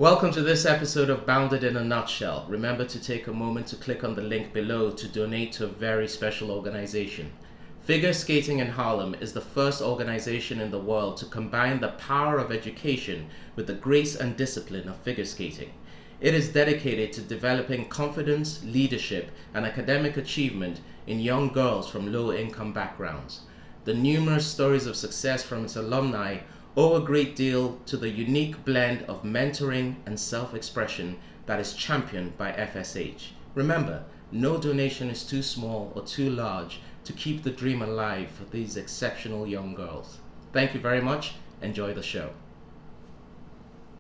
Welcome to this episode of Bounded in a Nutshell. Remember to take a moment to click on the link below to donate to a very special organization. Figure Skating in Harlem is the first organization in the world to combine the power of education with the grace and discipline of figure skating. It is dedicated to developing confidence, leadership, and academic achievement in young girls from low-income backgrounds. The numerous stories of success from its alumni owe a great deal to the unique blend of mentoring and self-expression that is championed by FSH. Remember, no donation is too small or too large to keep the dream alive for these exceptional young girls. Thank you very much. Enjoy the show.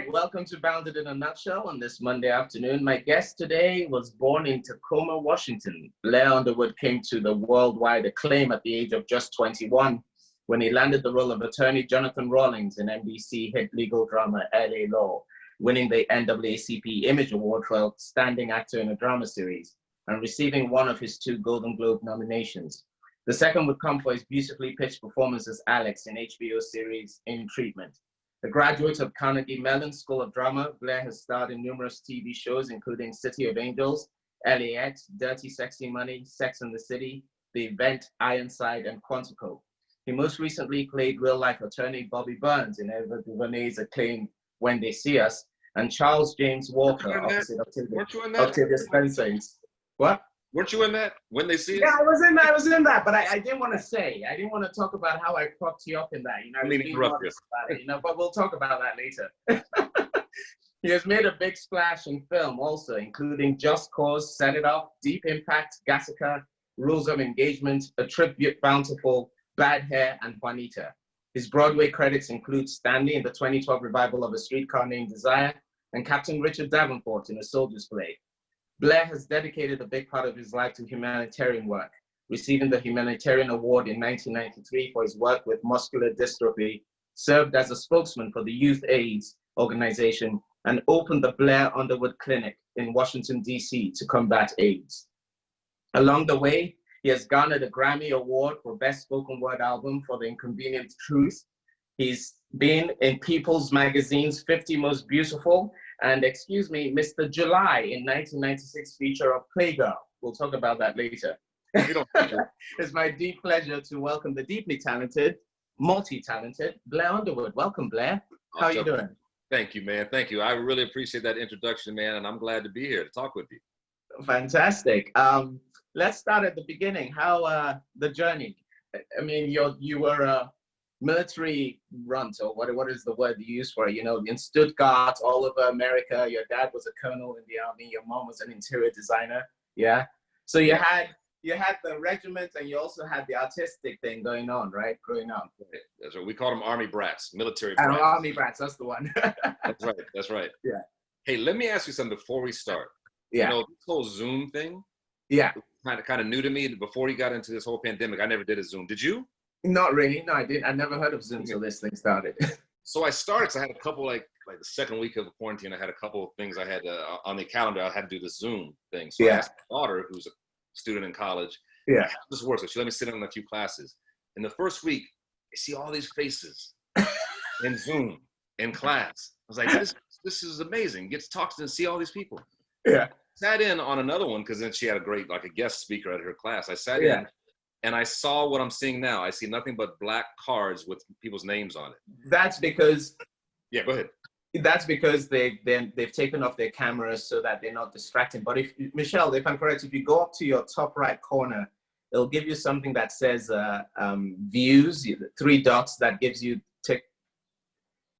Welcome to Bounded in a Nutshell on this Monday afternoon. My guest today was born in Tacoma, Washington. Blair Underwood came to the worldwide acclaim at the age of just 21 when he landed the role of attorney Jonathan Rawlings in NBC hit legal drama LA Law, winning the NAACP Image Award for Outstanding Actor in a Drama Series and receiving one of his 2 Golden Globe nominations. The second would come for his beautifully pitched performance as Alex in HBO series In Treatment. A graduate of Carnegie Mellon School of Drama, Blair has starred in numerous TV shows, including City of Angels, LAX, Dirty Sexy Money, Sex and the City, The Event, Ironside, and Quantico. He most recently played real-life attorney Bobby Burns in Ava DuVernay's acclaimed When They See Us, and Charles James Walker opposite Octavia Spencer. What? Weren't you in that? When They See Us? Yeah, I was in that, but I didn't want to say. I didn't want to talk about how I propped you up in that. You know, I mean, interrupt you. But we'll talk about that later. He has made a big splash in film also, including Just Cause, Set It Off, Deep Impact, Gattaca, Rules of Engagement, A Tribute Bountiful, Bad Hair, and Juanita. His Broadway credits include Stanley in the 2012 revival of A Streetcar Named Desire and Captain Richard Davenport in A Soldier's Play. Blair has dedicated a big part of his life to humanitarian work, receiving the Humanitarian Award in 1993 for his work with muscular dystrophy, served as a spokesman for the Youth AIDS organization, and opened the Blair Underwood Clinic in Washington, D.C. to combat AIDS. Along the way, he has garnered a Grammy Award for Best Spoken Word Album for The Inconvenient Truth. He's been in People's Magazine's 50 Most Beautiful and, Mr. July in 1996 feature of Playgirl. We'll talk about that later. It's my deep pleasure to welcome the deeply talented, multi-talented Blair Underwood. Welcome, Blair. How are you doing? Thank you, man. Thank you. I really appreciate that introduction, man, and I'm glad to be here to talk with you. Fantastic. Let's start at the beginning. How the journey? I mean, you were a military runt, or what is the word you use for it? You know, in Stuttgart, all over America. Your dad was a colonel in the army. Your mom was an interior designer. Yeah. So you had the regiment, and you also had the artistic thing going on, right? Growing up. That's right. We called them army brats, military brats. Army brats. That's the one. That's right. That's right. Yeah. Hey, let me ask you something before we start. Yeah. You know, this whole Zoom thing. Yeah. Kind of new to me. Before you got into this whole pandemic, I never did a Zoom. Did you? Not really. No, I didn't. I never heard of Zoom until this thing started. So I started. So I had a couple like the second week of the quarantine. I had a couple of things I had on the calendar. I had to do this Zoom thing. So I asked my daughter, who's a student in college, how this works. So she let me sit in on a few classes. In the first week, I see all these faces in Zoom in class. I was like, this is amazing. Get to talk to and see all these people. Yeah. Sat in on another one because then she had a guest speaker at her class. I sat in and I saw what I'm seeing now. I see nothing but black cards with people's names on it. That's because. Yeah, go ahead. That's because they've taken off their cameras so that they're not distracting. But Michelle, if I'm correct, if you go up to your top right corner, it'll give you something that says views, 3 dots that gives you tick.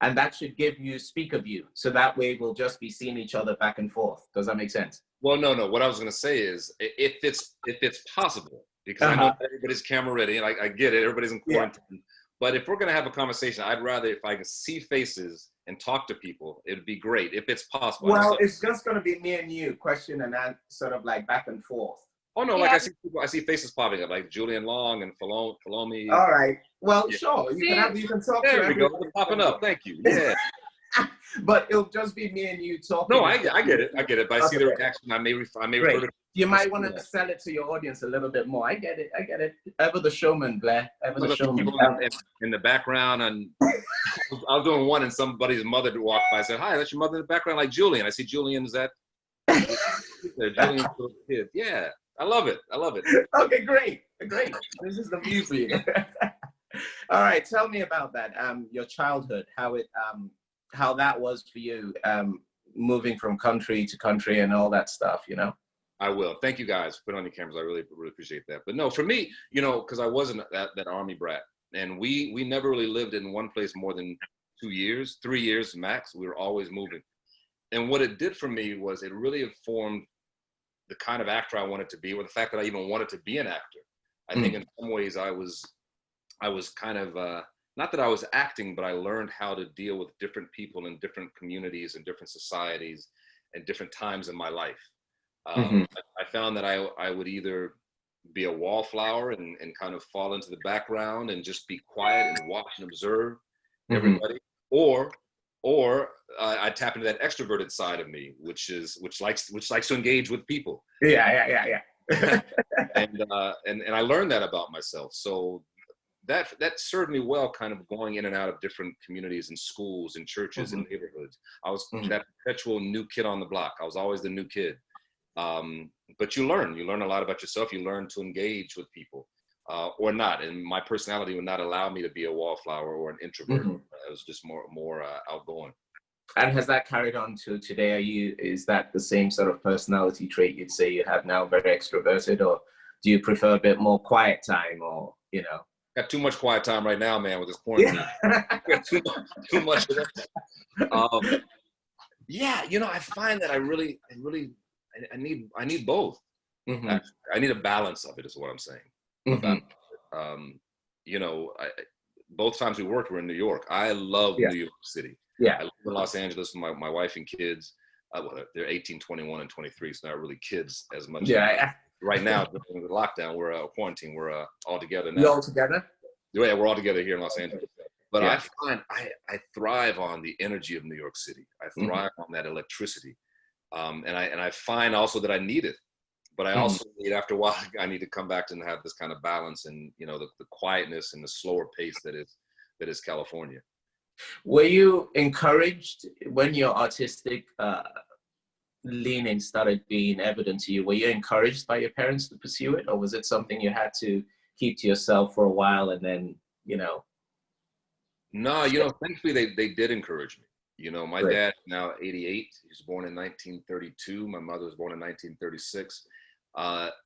And that should give you speaker view. So that way we'll just be seeing each other back and forth. Does that make sense? Well, no. What I was going to say is if it's possible, because I know everybody's camera ready and I get it. Everybody's in quarantine. Yeah. But if we're going to have a conversation, I'd rather if I can see faces and talk to people, it'd be great if it's possible. Well, it's just going to be me and you, question and answer, sort of like back and forth. Oh no, like I see faces popping up, like Julian Long and Falomi. All right. Well, sure. You can talk. There we go. They're popping up. Thank you. Yeah. But it'll just be me and you talking. No, I get it. But I see the reaction. I may refer to. You might want to sell it to your audience a little bit more. I get it. Ever the showman, Blair. Ever the showman. In the background and I was doing one, and somebody's mother walked by and said, "Hi, that's your mother in the background, like Julian." I see Julian. Is that Julian's little kid? Yeah, I love it. I love it. Okay, great. This is the view for you. All right, tell me about that. Your childhood, how that was for you, moving from country to country and all that stuff. I will. Thank you guys for putting on your cameras. I really appreciate that. But no, for me, because I wasn't that army brat, and we never really lived in one place more than 2 years, 3 years max. We were always moving. And what it did for me was it really informed the kind of actor I wanted to be, or the fact that I even wanted to be an actor. I think in some ways I was kind of, not that I was acting, but I learned how to deal with different people in different communities and different societies and different times in my life. I found that I would either be a wallflower and kind of fall into the background and just be quiet and watch and observe everybody, or I tap into that extroverted side of me, which likes to engage with people. Yeah. And I learned that about myself. So that served me well, kind of going in and out of different communities and schools and churches and neighborhoods. I was that perpetual new kid on the block. I was always the new kid. But you learn a lot about yourself. You learn to engage with people, or not. And my personality would not allow me to be a wallflower or an introvert. I was just more outgoing. And has that carried on to today? Is that the same sort of personality trait you'd say you have now, very extroverted, or do you prefer a bit more quiet time, or Got too much quiet time right now, man, with this quarantine. Got too much of that. I find that I need both. I need a balance of it, is what I'm saying. Both times we worked, we're in New York. I love New York City. Yeah, I live in Los Angeles with my wife and kids. They're 18, 21, and 23, so not really kids as much. Right now, during the lockdown, we're quarantine. We're all together now. You all together? Yeah, we're all together here in Los Angeles. But I find I thrive on the energy of New York City. I thrive on that electricity. And I find also that I need it, but I also need, after a while, I need to come back and have this kind of balance and the quietness and the slower pace that is California. Were you encouraged when your artistic leaning started being evident to you? Were you encouraged by your parents to pursue it, or was it something you had to keep to yourself for a while and then No, thankfully they did encourage me. My dad now 88. He was born in 1932. My mother was born in 1936.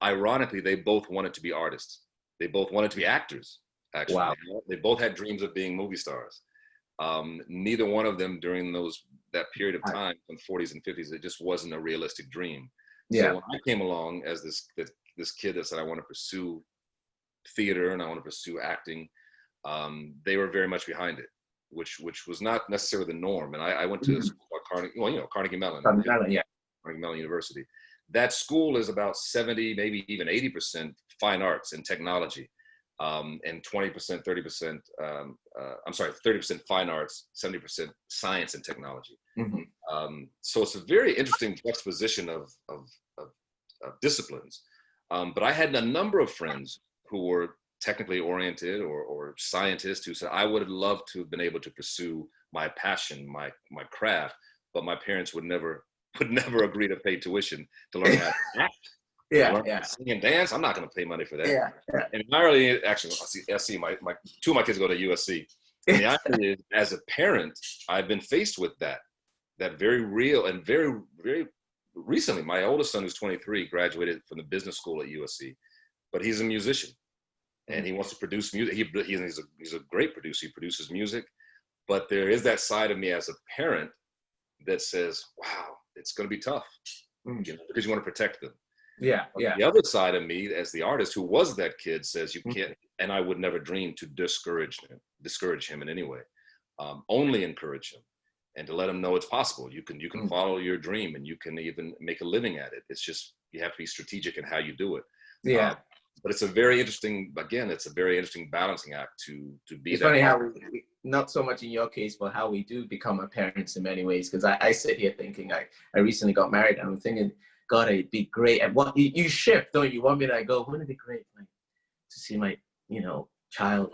Ironically, they both wanted to be artists. They both wanted to be actors, actually. Wow. They both had dreams of being movie stars. Neither one of them during that period of time, in the 40s and 50s, it just wasn't a realistic dream. So when I came along as this kid that said I want to pursue theater and I want to pursue acting, they were very much behind it, which was not necessarily the norm. And I went to Carnegie Mellon. Carnegie Mellon University. That school is about 70, maybe even 80% fine arts and technology, and 20%, 30%. 30% fine arts, 70% science and technology. So it's a very interesting juxtaposition of disciplines. But I had a number of friends who were technically oriented or scientists who said, I would have loved to have been able to pursue my passion, my craft, but my parents would never agree to pay tuition to learn how to act. Sing and dance. I'm not going to pay money for that. And I really, actually, I see my two of my kids go to USC. And the irony is, as a parent, I've been faced with that very real and very, very recently. My oldest son, who's 23, graduated from the business school at USC, but he's a musician and he wants to produce music. He's a great producer. He produces music, but there is that side of me as a parent that says, wow, it's going to be tough, because you want to protect them. The other side of me as the artist who was that kid says you can't, and I would never dream to discourage him in any way. Only encourage him and to let him know it's possible. You can follow your dream and you can even make a living at it. It's just, you have to be strategic in how you do it. But it's a very interesting balancing act to be. It's funny how we, not so much in your case, but how we do become our parents in many ways. Because I sit here thinking, I recently got married and I'm thinking, God, it'd be great. And what you shift, don't you? Want me to go, wouldn't it be great, to see my, child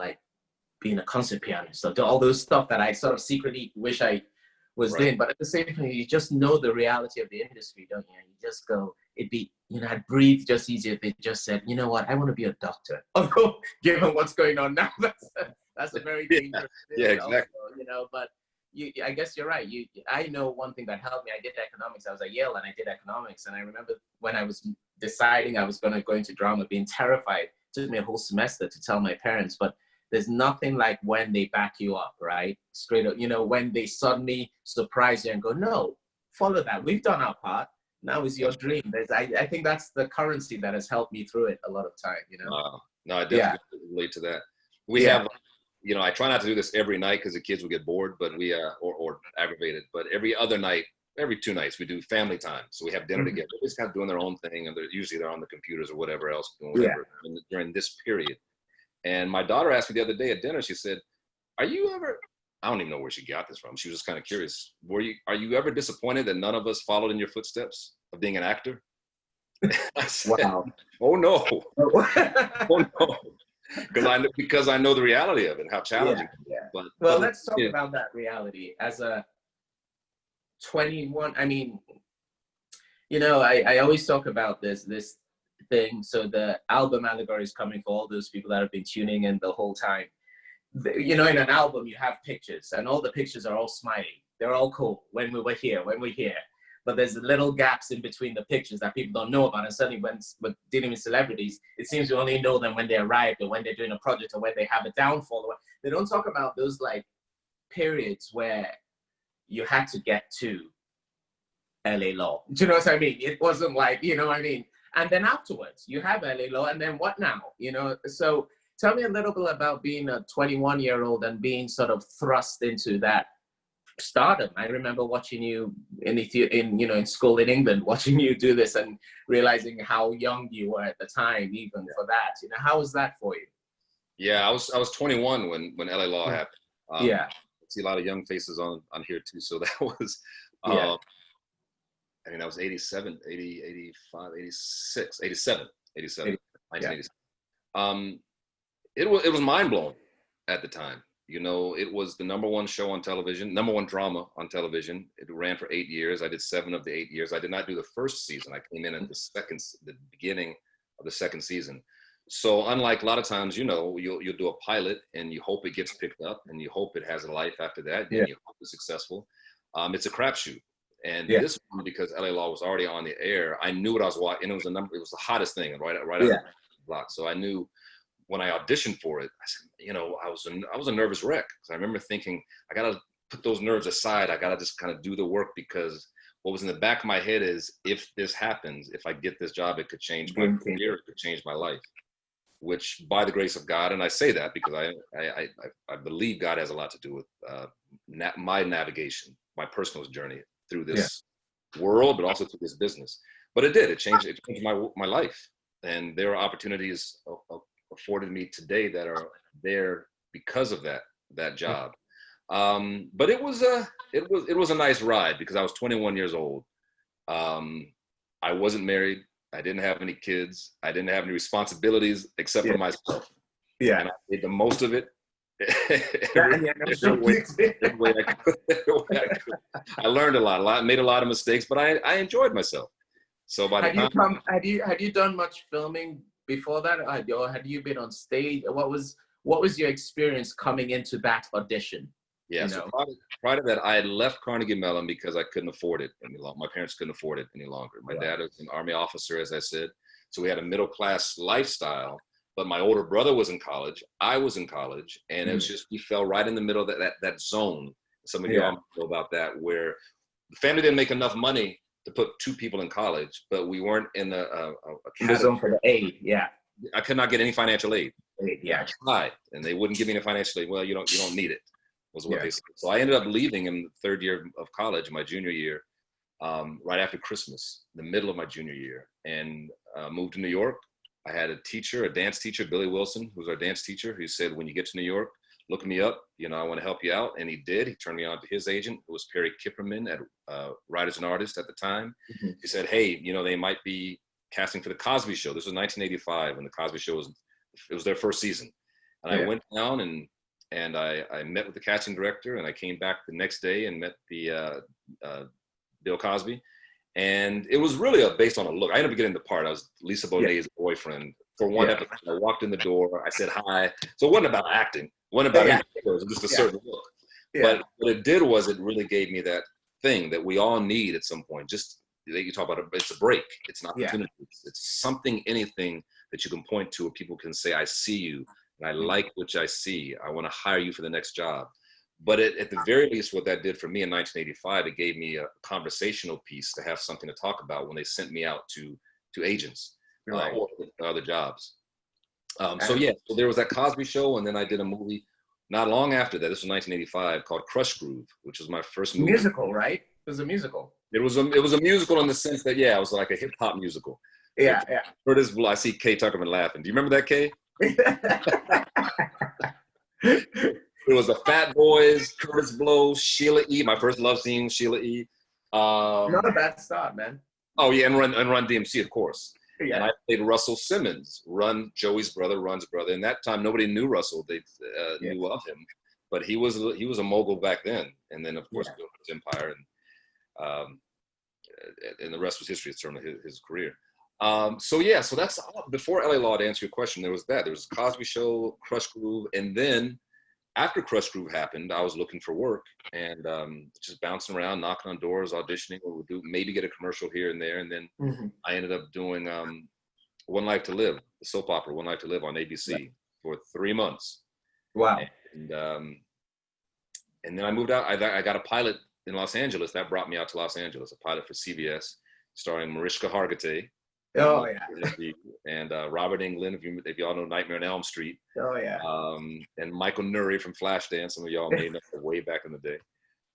being a concert pianist, or do all those stuff that I sort of secretly wish I was doing. But at the same time, you just know the reality of the industry, don't you? And you just go, it'd be, I'd breathe just easier if they just said, you know what, I want to be a doctor. Although, given what's going on now, that's a very dangerous thing. Yeah, exactly. Also, but I guess you're right. I know one thing that helped me. I did economics. I was at Yale and I did economics. And I remember when I was deciding I was going to go into drama, being terrified. It took me a whole semester to tell my parents, but there's nothing like when they back you up, right? Straight up, when they suddenly surprise you and go, no, follow that. We've done our part. Now is your dream. I think that's the currency that has helped me through it a lot of time, No, I definitely relate to that. We have, I try not to do this every night because the kids will get bored, but or aggravated, but every other night, every 2 nights, we do family time. So we have dinner together. They're just kind of doing their own thing, and they're on the computers or whatever else, doing whatever during this period. And my daughter asked me the other day at dinner, she said, I don't even know where she got this from. She was just kind of curious. Are you ever disappointed that none of us followed in your footsteps of being an actor? I said, wow. Oh no. Oh no. Because I know the reality of it, how challenging. But let's talk about that reality. As a 21, I always talk about this thing. So the album allegory is coming for all those people that have been tuning in the whole time. In an album, you have pictures, and all the pictures are all smiling. They're all cool. When we're here. But there's little gaps in between the pictures that people don't know about. And suddenly when we're dealing with celebrities, it seems we only know them when they arrive or when they're doing a project or when they have a downfall. They don't talk about those like periods where you had to get to LA Law. Do you know what I mean? It wasn't like, And then afterwards, you have LA Law, and then what now? So tell me a little bit about being a 21-year-old and being sort of thrust into that stardom. I remember watching you in school in England, watching you do this and realizing how young you were at the time, even for that. How was that for you? Yeah, I was 21 when LA Law happened. I see a lot of young faces on here too. So that was, that was 87, 80, 85, 86, 87, 1987. It was mind blowing at the time. It was the #1 show on television, #1 drama on television. It ran for 8 years. I did 7 of the 8 years. I did not do the first season. I came in at the beginning of the second season. So unlike a lot of times, you'll do a pilot and you hope it gets picked up and you hope it has a life after that and you hope it's successful. It's a crapshoot. And this one, because LA Law was already on the air, I knew what I was watching. And it was the hottest thing right out of the block. So I knew when I auditioned for it, I said, I was a nervous wreck. Because I remember thinking, I got to put those nerves aside. I got to just kind of do the work, because what was in the back of my head is, if this happens, if I get this job, it could change my career, it could change my life, which by the grace of God, and I say that because I believe God has a lot to do with my navigation, my personal journey through this world, but also through this business. But it did, it changed my life. And there are opportunities afforded me today that are there because of that job. But it was a nice ride, because I was 21 years old. I wasn't married. I didn't have any kids. I didn't have any responsibilities except for myself. Yeah. And I made the most of it. Every way I could. I learned a lot, made a lot of mistakes, but I enjoyed myself. So by the time, had you done much filming before that, or had you been on stage? What was your experience coming into that audition? Yeah, so prior to that, I had left Carnegie Mellon because I couldn't afford it any longer. My parents couldn't afford it any longer. My dad was an Army officer, as I said, so we had a middle-class lifestyle. But my older brother was in college, I was in college, and it was just, we fell right in the middle of that zone. Some of you all know about that, where the family didn't make enough money to put 2 people in college, but we weren't in the zone for the aid. Yeah, I could not get any financial aid. Yeah, I tried, and they wouldn't give me any financial aid. Well, you don't need it, was what they said. So I ended up leaving in the 3rd year of college, my junior year, right after Christmas, the middle of my junior year, and moved to New York. I had a dance teacher, Billy Wilson, who was our dance teacher, who said, when you get to New York, look me up, I want to help you out. And he did. He turned me on to his agent, who was Perry Kipperman at Writers and Artists at the time. He said, hey, they might be casting for the Cosby Show. This was 1985, when the Cosby Show it was their first season. And I went down, and and I met with the casting director, and I came back the next day and met the Bill Cosby. And it was really based on a look. I ended up getting the part. I was Lisa Bonet's boyfriend for one episode. I walked in the door, I said hi. So it wasn't about acting. It wasn't about anything. It was just a certain look. But what it did was it really gave me that thing that we all need at some point. Just that you talk about, it's a break. It's an opportunity. It's something, anything that you can point to where people can say, I see you, and I like what I see. I want to hire you for the next job. But at the very least, what that did for me in 1985, it gave me a conversational piece to have something to talk about when they sent me out to agents or other jobs. So there was that Cosby Show, and then I did a movie not long after that. This was 1985, called Crush Groove, which was my first movie. Musical, right? It was a musical. It was a musical in the sense that it was like a hip hop musical. Yeah. Curtis Blow. I see Kay Tuckerman laughing. Do you remember that, Kay? It was the Fat Boys, Curtis Blow, Sheila E. My first love scene, Sheila E. Not a bad start, man. Oh yeah, and Run DMC, of course. Yeah. And I played Russell Simmons, Joey's brother, Run's brother. And that time, nobody knew Russell. They knew of him, but he was a mogul back then. And then, of course, built his empire, and the rest was history. It's certainly his career. So that's all. Before LA Law, to answer your question, there was Cosby Show, Crush Groove, and then after Crush Groove happened, I was looking for work and just bouncing around, knocking on doors, auditioning, or maybe get a commercial here and there. And then I ended up doing One Life to Live, the soap opera One Life to Live on ABC for 3 months. Wow. And then I moved out. I got a pilot in Los Angeles. That brought me out to Los Angeles, a pilot for CBS, starring Mariska Hargitay. Oh yeah. And Robert Englund, if y'all know Nightmare on Elm Street. Oh yeah. And Michael Nuri from Flashdance. Some of y'all may know way back in the day.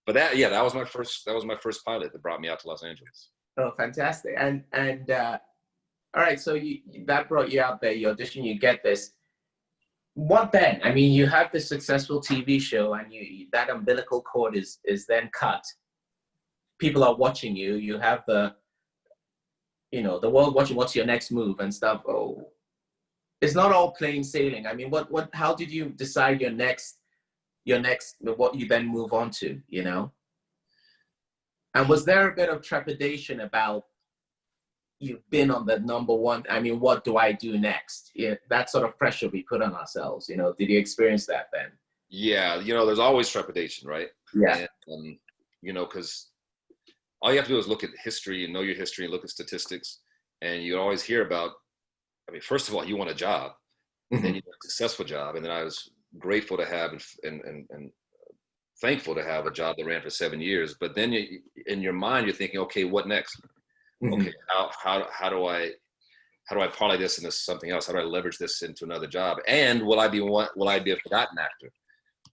But that was my first pilot that brought me out to Los Angeles. Oh, fantastic! And all right, so that brought you out there. You audition, you get this. What then? I mean, you have this successful TV show, and that umbilical cord is then cut. People are watching you. You have the world watching. What's your next move and stuff? Oh, it's not all plain sailing. I mean, how did you decide your next, what you then move on to, And was there a bit of trepidation about, you've been on the number one, I mean, what do I do next? That sort of pressure we put on ourselves, did you experience that then? Yeah, there's always trepidation, right? Yeah. And, because all you have to do is look at history and know your history and look at statistics. And you always hear about, first of all, you want a job, and then you want a successful job. And then I was grateful to have and thankful to have a job that ran for 7 years. But then in your mind, you're thinking, okay, what next? Okay, how do I parlay this into something else? How do I leverage this into another job? And will I be a forgotten actor?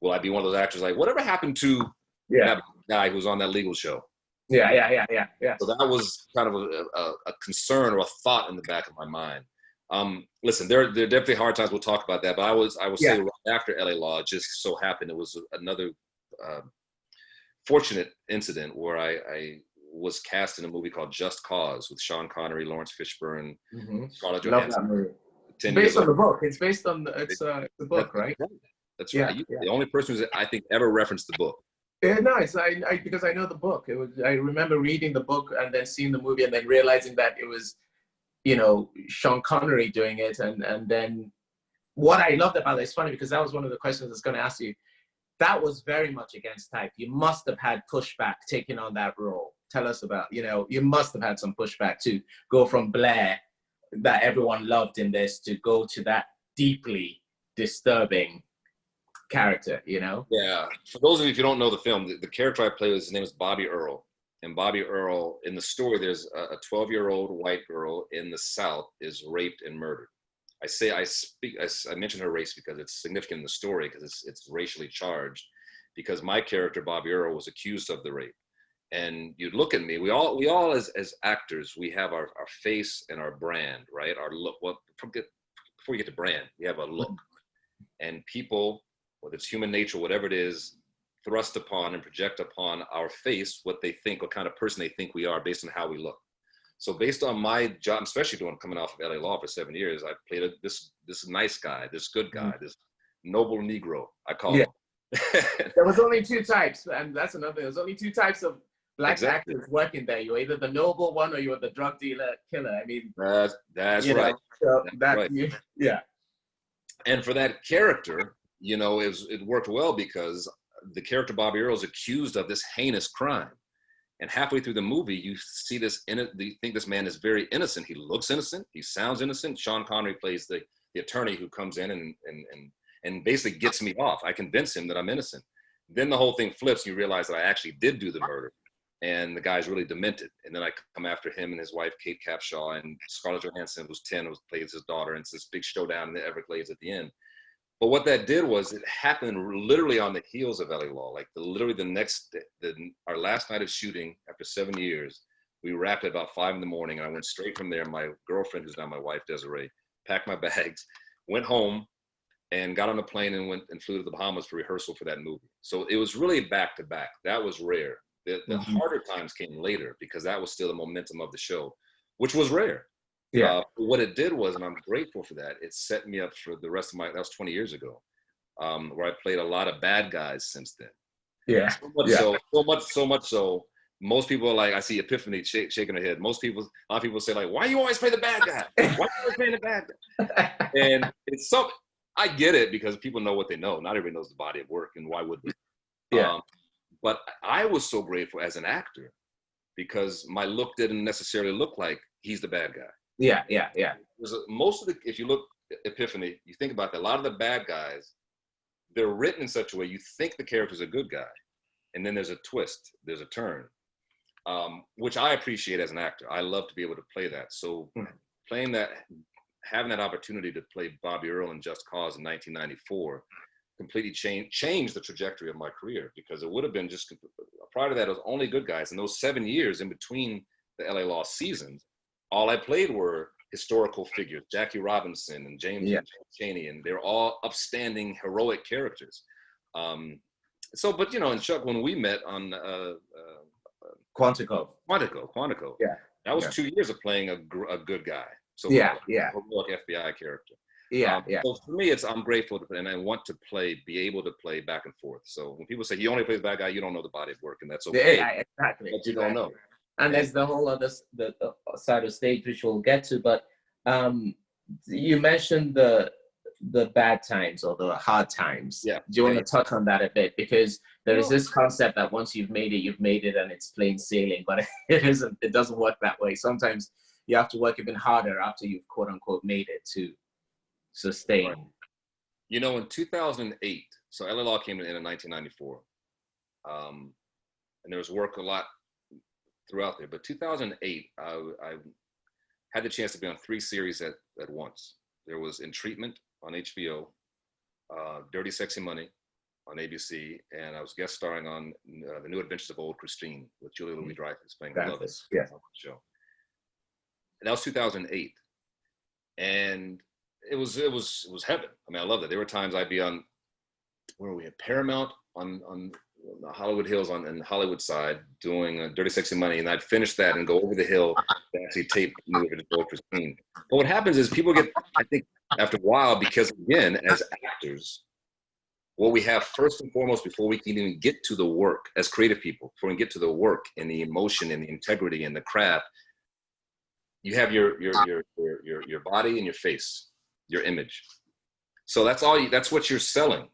Will I be one of those actors like, whatever happened to that guy who was on that legal show? Yeah. So that was kind of a concern or a thought in the back of my mind. Listen, there are definitely hard times. We'll talk about that. But I will say right after LA Law, it just so happened it was another fortunate incident where I was cast in a movie called Just Cause with Sean Connery, Lawrence Fishburne, Scarlett Johansson. Love that movie. It's based on the book. It's based on the book, right? That's right. You're the only person who's, I think, ever referenced the book. Yeah, nice. I because I know the book. I remember reading the book and then seeing the movie and then realizing that it was, Sean Connery doing it. And then what I loved about it, it's funny because that was one of the questions I was going to ask you. That was very much against type. You must have had pushback taking on that role. Tell us about, you must have had some pushback to go from Blair, that everyone loved in this, to go to that deeply disturbing character, Yeah. For those of you who don't know the film, the character I play, his name is Bobby Earl. And Bobby Earl, in the story, there's a 12-year-old white girl in the South is raped and murdered. I mention her race because it's significant in the story, because it's racially charged, because my character, Bobby Earl, was accused of the rape. And you'd look at me, we all as actors, we have our face and our brand, right? Our look. Well, before we get to brand, we have a look. And people, whether it's human nature, whatever it is, thrust upon and project upon our face what they think, what kind of person they think we are based on how we look. So based on my job, especially coming off of LA Law for 7 years, I played this nice guy, this good guy, this noble Negro, I call him. There was only two types, and that's another thing. There's only two types of black Exactly. actors working there. You're either the noble one or you're the drug dealer killer. I mean, that's right. So that's right. Yeah. And for that character, you know, it worked well because the character Bobby Earl is accused of this heinous crime. And halfway through the movie, you see you think this man is very innocent. He looks innocent. He sounds innocent. Sean Connery plays the attorney who comes in and basically gets me off. I convince him that I'm innocent. Then the whole thing flips. You realize that I actually did do the murder. And the guy's really demented. And then I come after him and his wife, Kate Capshaw, and Scarlett Johansson, who's 10, who plays his daughter. And it's this big showdown in the Everglades at the end. But what that did was it happened literally on the heels of LA Law. Like literally the next day, our last night of shooting after 7 years, we wrapped at about 5 a.m. and I went straight from there. My girlfriend, who's now my wife, Desiree, packed my bags, went home, and got on a plane and went and flew to the Bahamas for rehearsal for that movie. So it was really back to back. That was rare. The harder times came later because that was still the momentum of the show, which was rare. Yeah. What it did was, and I'm grateful for that, it set me up for the rest of that was 20 years ago, where I played a lot of bad guys since then. Yeah. So much so, most people are like, I see Epiphany shaking her head. A lot of people say like, why you always play the bad guy? Why you always playing the bad guy? And it's I get it because people know what they know. Not everybody knows the body of work, and why would they? Yeah. But I was so grateful as an actor because my look didn't necessarily look like he's the bad guy. Yeah. If you look at Epiphany, you think about that, a lot of the bad guys, they're written in such a way you think the character's a good guy, and then there's a twist, there's a turn, which I appreciate as an actor. I love to be able to play that. So playing that, having that opportunity to play Bobby Earl in Just Cause in 1994 completely changed the trajectory of my career, because it would have been just, prior to that, it was only good guys. And those 7 years in between the LA Law seasons, all I played were historical figures, Jackie Robinson and James Chaney, and they're all upstanding, heroic characters. But you know, and Chuck, when we met on Quantico. Yeah, that was 2 years of playing a good guy. So a heroic FBI character. Yeah. So for me, I'm grateful to play, and I want to be able to play back and forth. So when people say you only play the bad guy, you don't know the body of work, and that's okay. Yeah, exactly. But you don't know. And there's the whole other side of stage which we'll get to, but you mentioned the bad times or the hard times. Yeah. Do you want to touch on that a bit? Because there is this concept that once you've made it and it's plain sailing, but it doesn't work that way. Sometimes you have to work even harder after you've quote unquote made it to sustain. Right. You know, in 2008, so LA Law came in 1994, and there was work a lot throughout there, but 2008, I had the chance to be on 3 series at once. There was In Treatment on HBO, Dirty Sexy Money on ABC, and I was guest starring on The New Adventures of Old Christine with Julia Louis-Dreyfus playing the love show. And that was 2008, and it was heaven. I mean, I loved it. There were times I'd be on, where were we at, Paramount on the Hollywood Hills in the Hollywood side doing Dirty Sexy Money, and I'd finish that and go over the hill to actually tape New Adventures of Old Christine. But what happens is people get, I think, after a while, because again, as actors, what we have first and foremost before we can even get to the work as creative people, before we get to the work and the emotion and the integrity and the craft, you have your body and your face, your image. So that's what you're selling.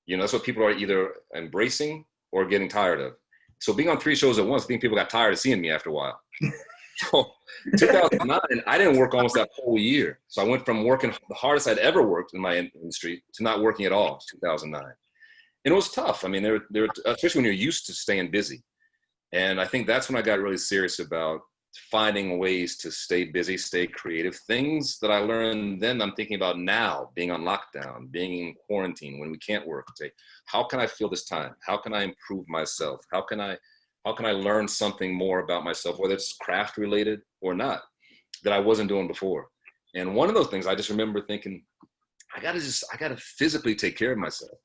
You know, that's what people are either embracing or getting tired of. So being on 3 shows at once, I think people got tired of seeing me after a while. So 2009, I didn't work almost that whole year. So I went from working the hardest I'd ever worked in my industry to not working at all in 2009. And it was tough. I mean, especially when you're used to staying busy. And I think that's when I got really serious about finding ways to stay busy, stay creative. Things that I learned then, I'm thinking about now, being on lockdown, being in quarantine when we can't work. Say, how can I fill this time? How can I improve myself? How can I learn something more about myself, whether it's craft related or not, that I wasn't doing before? And one of those things, I just remember thinking, I gotta physically take care of myself,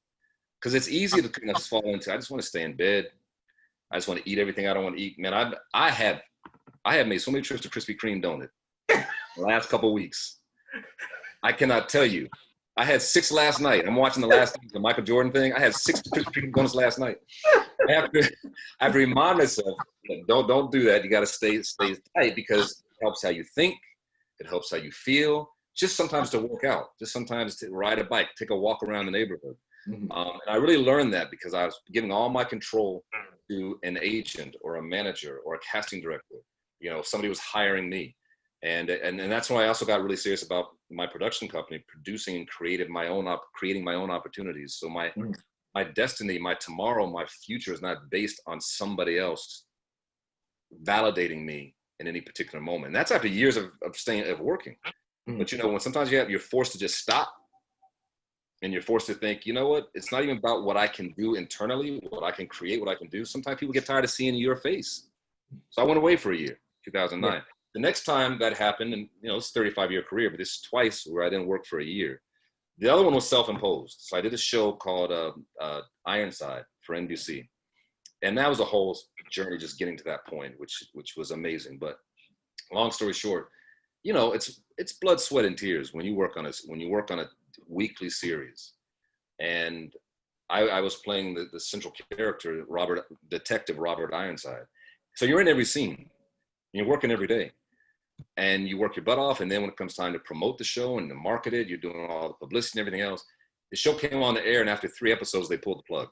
because it's easy to kind of fall into, I just want to stay in bed. I just want to eat everything I don't want to eat. Man, I have made so many trips to Krispy Kreme donut the last couple of weeks. I cannot tell you I had 6 last night. I'm watching the last the Michael Jordan thing. I had 6 Krispy Kreme donuts last night. I have to remind myself, don't do that. You got to stay tight because it helps how you think. It helps how you feel. Just sometimes to work out. Just sometimes to ride a bike, take a walk around the neighborhood. And I really learned that because I was giving all my control to an agent or a manager or a casting director. You know, somebody was hiring me. And that's why I also got really serious about my production company, producing and creating my own opportunities. So my destiny, my tomorrow, my future is not based on somebody else validating me in any particular moment. And that's after years of working. But you know, when sometimes you're forced to just stop and you're forced to think, you know what, it's not even about what I can do internally, what I can create, what I can do. Sometimes people get tired of seeing your face. So I went away for a year, 2009. Yeah. The next time that happened, and you know, it's a 35-year career, but this is twice where I didn't work for a year. The other one was self-imposed. So I did a show called Ironside for NBC. And that was a whole journey just getting to that point, which was amazing. But long story short, you know, it's blood, sweat, and tears when you work on a weekly series. And I was playing the central character, Detective Robert Ironside. So you're in every scene. You're working every day. And you work your butt off, and then when it comes time to promote the show and to market it, you're doing all the publicity and everything else. The show came on the air, and after 3 episodes, they pulled the plug.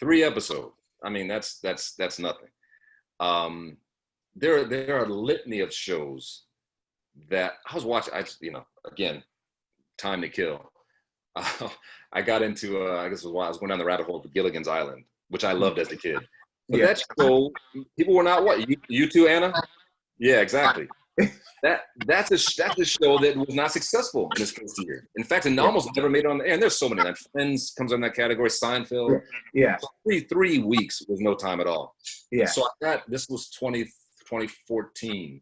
3 episodes. I mean, that's nothing. There are a litany of shows that I was watching. Again, time to kill. I got into, I guess it was while I was going down the rabbit hole of Gilligan's Island, which I loved as a kid. But that show, people were not what? You too, Anna? Yeah, exactly. That's a show that was not successful in its first year. In fact, it almost never made it on the air. And there's so many. Like Friends comes in that category. Seinfeld. Yeah. So three weeks was no time at all. Yeah. So this was 2014,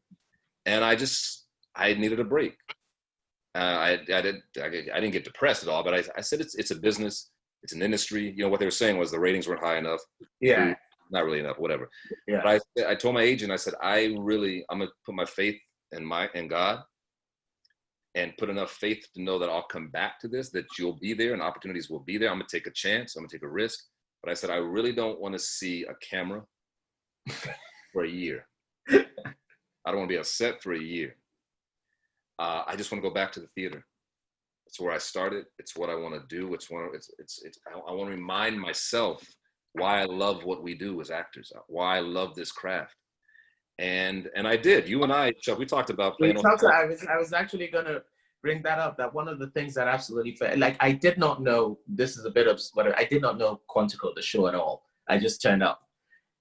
and I needed a break. I didn't get depressed at all, but I said it's a business. It's an industry. You know, what they were saying was the ratings weren't high enough. Yeah. Not really enough, whatever. Yeah. But I told my agent, I said, I'm gonna put my faith in God, and put enough faith to know that I'll come back to this, that you'll be there and opportunities will be there. I'm gonna take a chance. I'm gonna take a risk. But I said, I really don't want to see a camera for a year. I don't want to be on set for a year. I just want to go back to the theater. It's where I started. It's what I want to do. I want to remind myself why I love what we do as actors, why I love this craft. And I did. You and I, Chuck, we talked about playing. I was actually going to bring that up, that one of the things that absolutely, like, I did not know, this is a bit of what I did not know Quantico, the show, at all. I just turned up.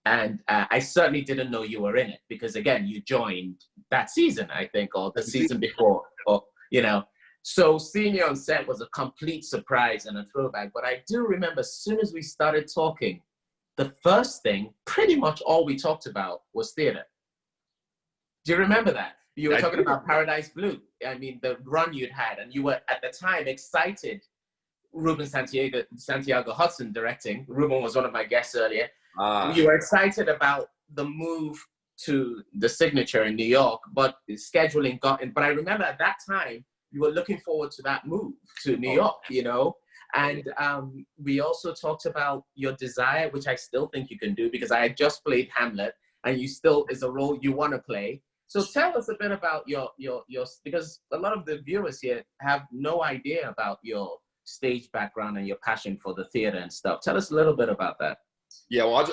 And I certainly didn't know you were in it because, again, you joined that season, I think, or the season before, or, you know. So seeing you on set was a complete surprise and a throwback. But I do remember as soon as we started talking, the first thing, pretty much all we talked about was theater. Do you remember that? You were talking about Paradise Blue. I mean, the run you'd had, and you were at the time excited. Ruben Santiago Hudson directing. Ruben was one of my guests earlier. You were excited about the move to the Signature in New York, but scheduling got in. But I remember at that time, you were looking forward to that move to New York, you know? And we also talked about your desire, which I still think you can do because I had just played Hamlet and you still is a role you want to play. So tell us a bit about your, because a lot of the viewers here have no idea about your stage background and your passion for the theater and stuff. Tell us a little bit about that. Yeah, well,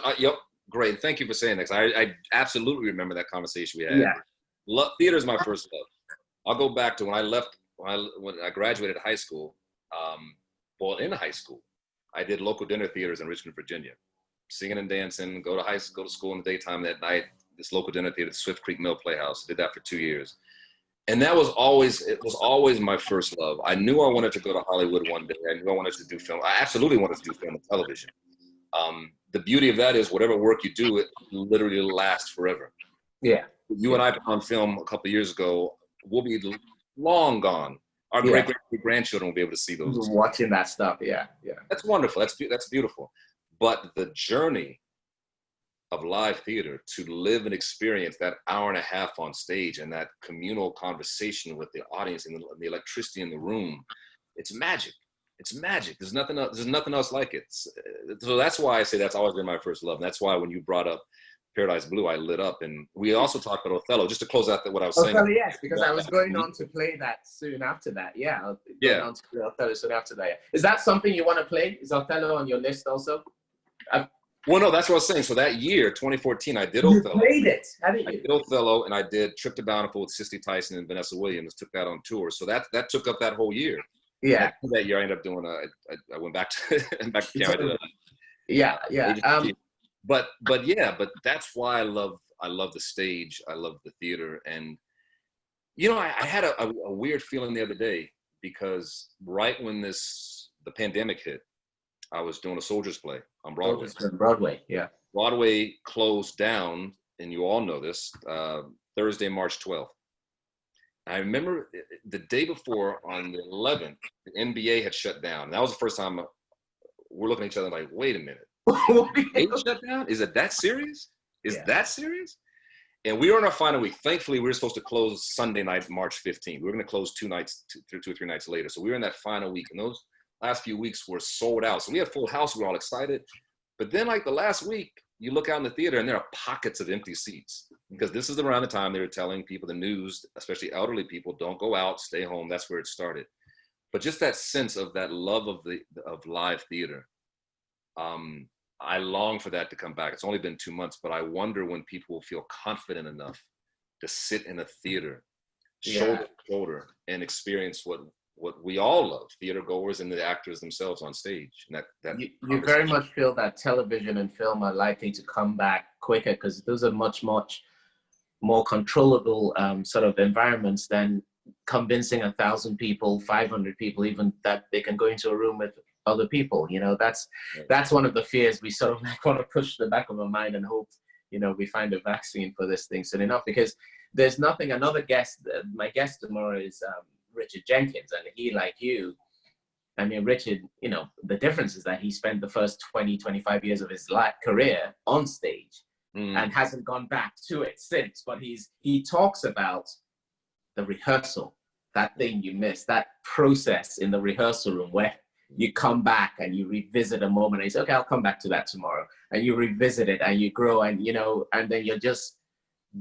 great. Thank you for saying that. I absolutely remember that conversation we had. Yeah. Theater is my first love. I'll go back to when I graduated high school. In high school, I did local dinner theaters in Richmond, Virginia, singing and dancing, go to school in the daytime. That night, this local dinner theater, the Swift Creek Mill Playhouse, did that for 2 years. And it was always my first love. I knew I wanted to go to Hollywood one day. I knew I wanted to do film. I absolutely wanted to do film and television. The beauty of that is whatever work you do, it literally lasts forever. Yeah. You and I on film a couple of years ago, we'll be long gone. Our great-grandchildren will be able to see those. Watching that stuff, yeah. That's wonderful. That's beautiful. But the journey of live theater, to live and experience that hour and a half on stage and that communal conversation with the audience and the electricity in the room, it's magic. It's magic. There's nothing else. There's nothing else like it. So that's why I say that's always been my first love. And that's why when you brought up Paradise Blue, I lit up. And we also talked about Othello. Just to close out what I was saying. Othello, yes, because I was going on to play that soon after that. Yeah, going on to play Othello soon after that. Yeah. Is that something you want to play? Is Othello on your list also? Well, no, that's what I was saying. So that year, 2014, I did Othello. You played it, haven't you? I did Othello, and I did Trip to Bountiful with Cicely Tyson and Vanessa Williams. Took that on tour. So that took up that whole year. Yeah. That year, I ended up doing I went back to Canada. Yeah. But that's why I love the stage. I love the theater, and I had a weird feeling the other day because right when the pandemic hit, I was doing a Soldier's Play on Broadway. Broadway, yeah. Broadway closed down, and you all know this, Thursday, March 12th. I remember the day before, on the 11th, the NBA had shut down. And that was the first time we're looking at each other like, wait a minute. They shut down? Is it that serious? That serious? And we were in our final week. Thankfully, we were supposed to close Sunday night, March 15th. We were going to close 2 or 3 nights later. So we were in that final week. And those last few weeks were sold out. So we had full house. We were all excited. But then like the last week, you look out in the theater and there are pockets of empty seats, because this is around the time they were telling people, the news, especially elderly people, don't go out, stay home. That's where it started. But just that sense of that love of live theater, I long for that to come back. It's only been 2 months, but I wonder when people will feel confident enough to sit in a theater, shoulder to shoulder, and experience what we all love, theater goers and the actors themselves on stage. And that you very much feel that television and film are likely to come back quicker, because those are much more controllable sort of environments than convincing 1,000 people, 500 people even, that they can go into a room with other people. That's one of the fears we sort of want to push to the back of our mind and hope we find a vaccine for this thing soon enough, because there's nothing. Another guest, my guest tomorrow is Richard Jenkins, and he, like you, I mean, Richard, the difference is that he spent the first 20-25 years of his career on stage and hasn't gone back to it since. But he talks about the rehearsal, that thing you miss, that process in the rehearsal room where you come back and you revisit a moment and you say, okay, I'll come back to that tomorrow. And you revisit it and you grow, and and then you're just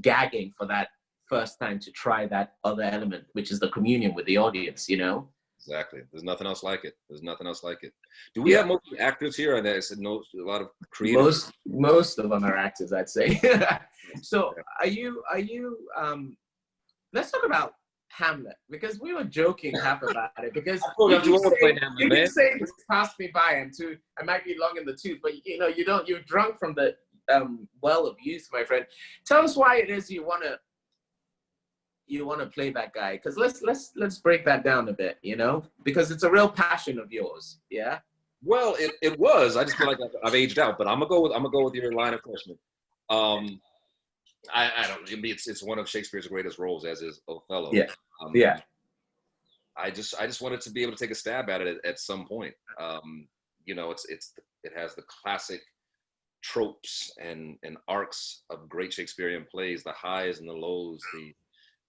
gagging for that first time to try that other element, which is the communion with the audience, Exactly. There's nothing else like it. Do we have mostly actors here? And I said no, a lot of creators. Most of them are actors, I'd say. So are you let's talk about Hamlet, because we were joking half about it, because you can say this passed me by, and I might be long in the tooth, but you're drunk from the well of youth, my friend. Tell us why it is you want to play that guy, because let's break that down a bit, because it's a real passion of yours. Yeah. Well, it was. I just feel like I've aged out, but I'm gonna go with your line of questioning. I don't. It's one of Shakespeare's greatest roles, as is Othello. Yeah. I just wanted to be able to take a stab at it at some point. It has the classic tropes and arcs of great Shakespearean plays, the highs and the lows,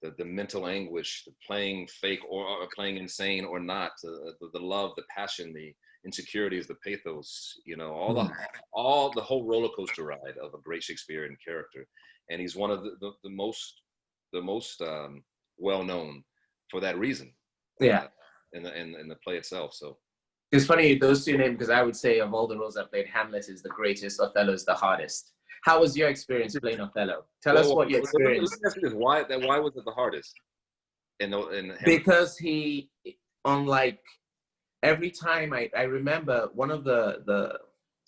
the mental anguish, the playing fake or playing insane or not, the love, the passion, the insecurities, the pathos, all the whole roller coaster ride of a great Shakespearean character. And he's one of the most well known for that reason. Yeah. In the play itself. So it's funny those two names, because I would say of all the roles I played, Hamlet is the greatest, Othello is the hardest. How was your experience playing Othello? Tell us what your experience. Let me ask you this: why was it the hardest? Because he, unlike every time I remember, one of the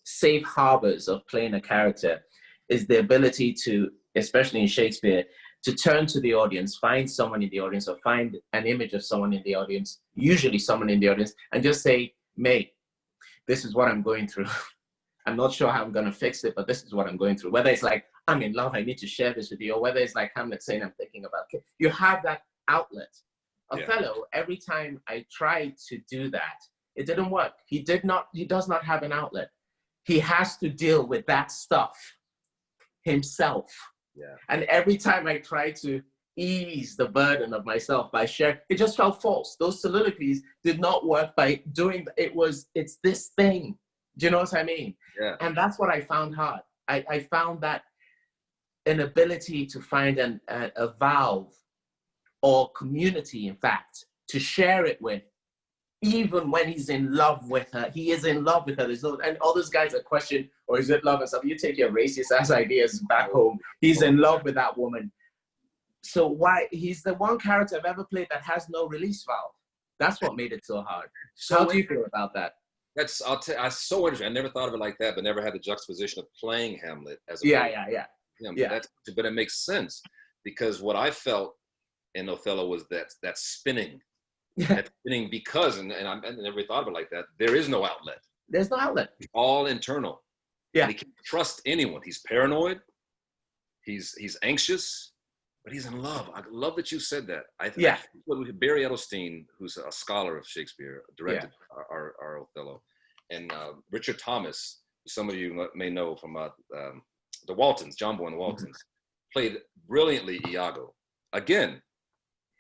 safe harbors of playing a character is the ability to, especially in Shakespeare, to turn to the audience, find someone in the audience, or find an image of someone in the audience, usually someone in the audience, and just say, mate, this is what I'm going through. I'm not sure how I'm going to fix it, but this is what I'm going through. Whether it's like, I'm in love, I need to share this with you, or whether it's like Hamlet saying, I'm thinking about it. You have that outlet. Othello, every time I tried to do that, it didn't work. He does not have an outlet. He has to deal with that stuff himself. Yeah. And every time I try to ease the burden of myself by sharing. It just felt false. Those soliloquies did not work by doing, it's this thing. Do you know what I mean? Yeah. And that's what I found hard. I found that inability to find a valve or community, in fact, to share it with, even when he's in love with her. He is in love with her. There's no, and all those guys that question, or is it love and stuff? You take your racist ass ideas back home. He's in love with that woman. So why? He's the one character I've ever played that has no release valve. That's what made it so hard. So how do you feel about that? That's, I so interesting. I never thought of it like that, but never had the juxtaposition of playing Hamlet as a yeah. But it makes sense, because what I felt in Othello was that spinning. That spinning, because, and I never thought of it like that, there is no outlet. There's no outlet. It's all internal. Yeah. And he can't trust anyone. He's paranoid. He's anxious, but he's in love. I love that you said that. I think Barry Edelstein, who's a scholar of Shakespeare, directed our Othello, and Richard Thomas, who some of you may know from the Waltons, John Boy and the Waltons, played brilliantly Iago. Again,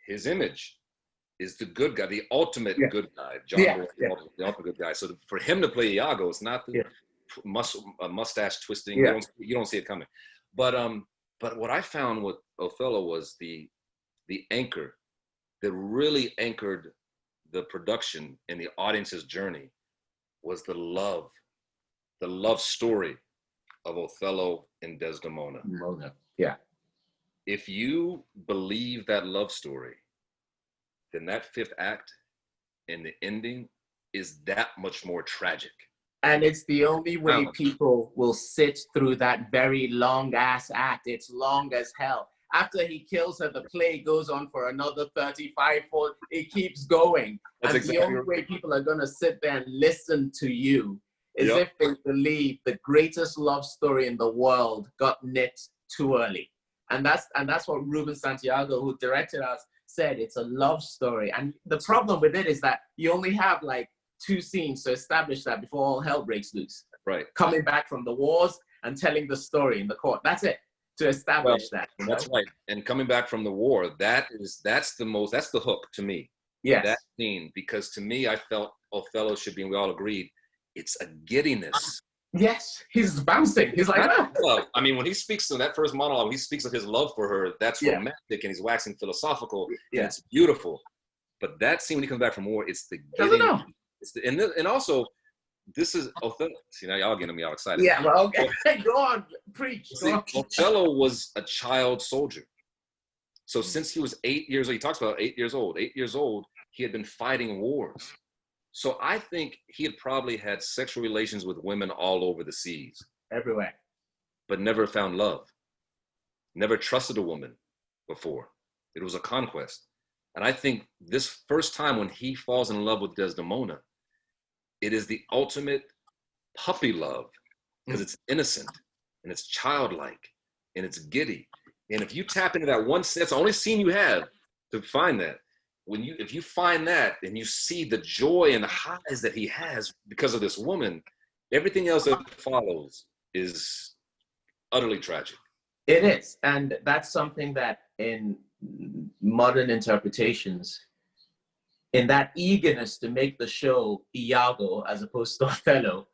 his image is the good guy, the ultimate good guy. John Boy, the ultimate good guy. So for him to play Iago, it's not the mustache twisting. You don't see it coming. But what I found with Othello was the anchor that really anchored the production and the audience's journey was the love story of Othello and Desdemona. Yeah. If you believe that love story, then that fifth act and the ending is that much more tragic. And it's the only way people will sit through that very long ass act. It's long as hell. After he kills her, the play goes on for another 35, 40, it keeps going. That's and the only way people are gonna sit there and listen to you is if they believe the greatest love story in the world got knit too early. And that's what Ruben Santiago, who directed us, said. It's a love story. And the problem with it is that you only have like 2 scenes to establish that before all hell breaks loose. Right. Coming back from the wars and telling the story in the court. That's it, to establish that. That's right. And coming back from the war, that's the hook to me. Yes. That scene, because to me, I felt Othello should be, and we all agreed, it's a giddiness. Yes, he's bouncing. He's like, love. I mean, when he speaks in that first monologue, he speaks of his love for her. That's romantic, and he's waxing philosophical. And it's beautiful. But that scene when he comes back from war, it's the giddiness. And also, this is Othello. See, now y'all getting me all excited. Yeah, well, okay. Go on, preach. Othello was a child soldier. So since he was 8 years old, he talks about 8 years old. 8 years old, he had been fighting wars. So I think he had probably had sexual relations with women all over the seas. Everywhere. But never found love. Never trusted a woman before. It was a conquest. And I think this first time when he falls in love with Desdemona, it is the ultimate puppy love, because it's innocent and it's childlike and it's giddy. And if you tap into that one sense, the only scene you have to find that, if you find that and you see the joy and the highs that he has because of this woman, everything else that follows is utterly tragic. It is. And that's something that in modern interpretations, in that eagerness to make the show Iago as opposed to Othello,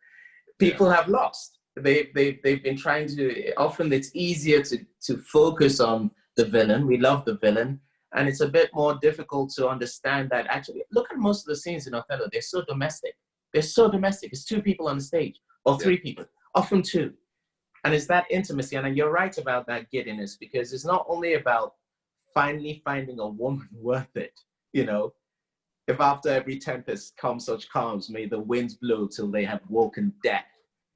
people have lost. They've been trying to, often it's easier to focus on the villain. We love the villain. And it's a bit more difficult to understand that actually, look at most of the scenes in Othello, they're so domestic. They're so domestic. It's 2 people on the stage, or 3 people, often 2. And it's that intimacy. And you're right about that giddiness, because it's not only about finally finding a woman worth it, you know. If after every tempest comes such calms, may the winds blow till they have woken death.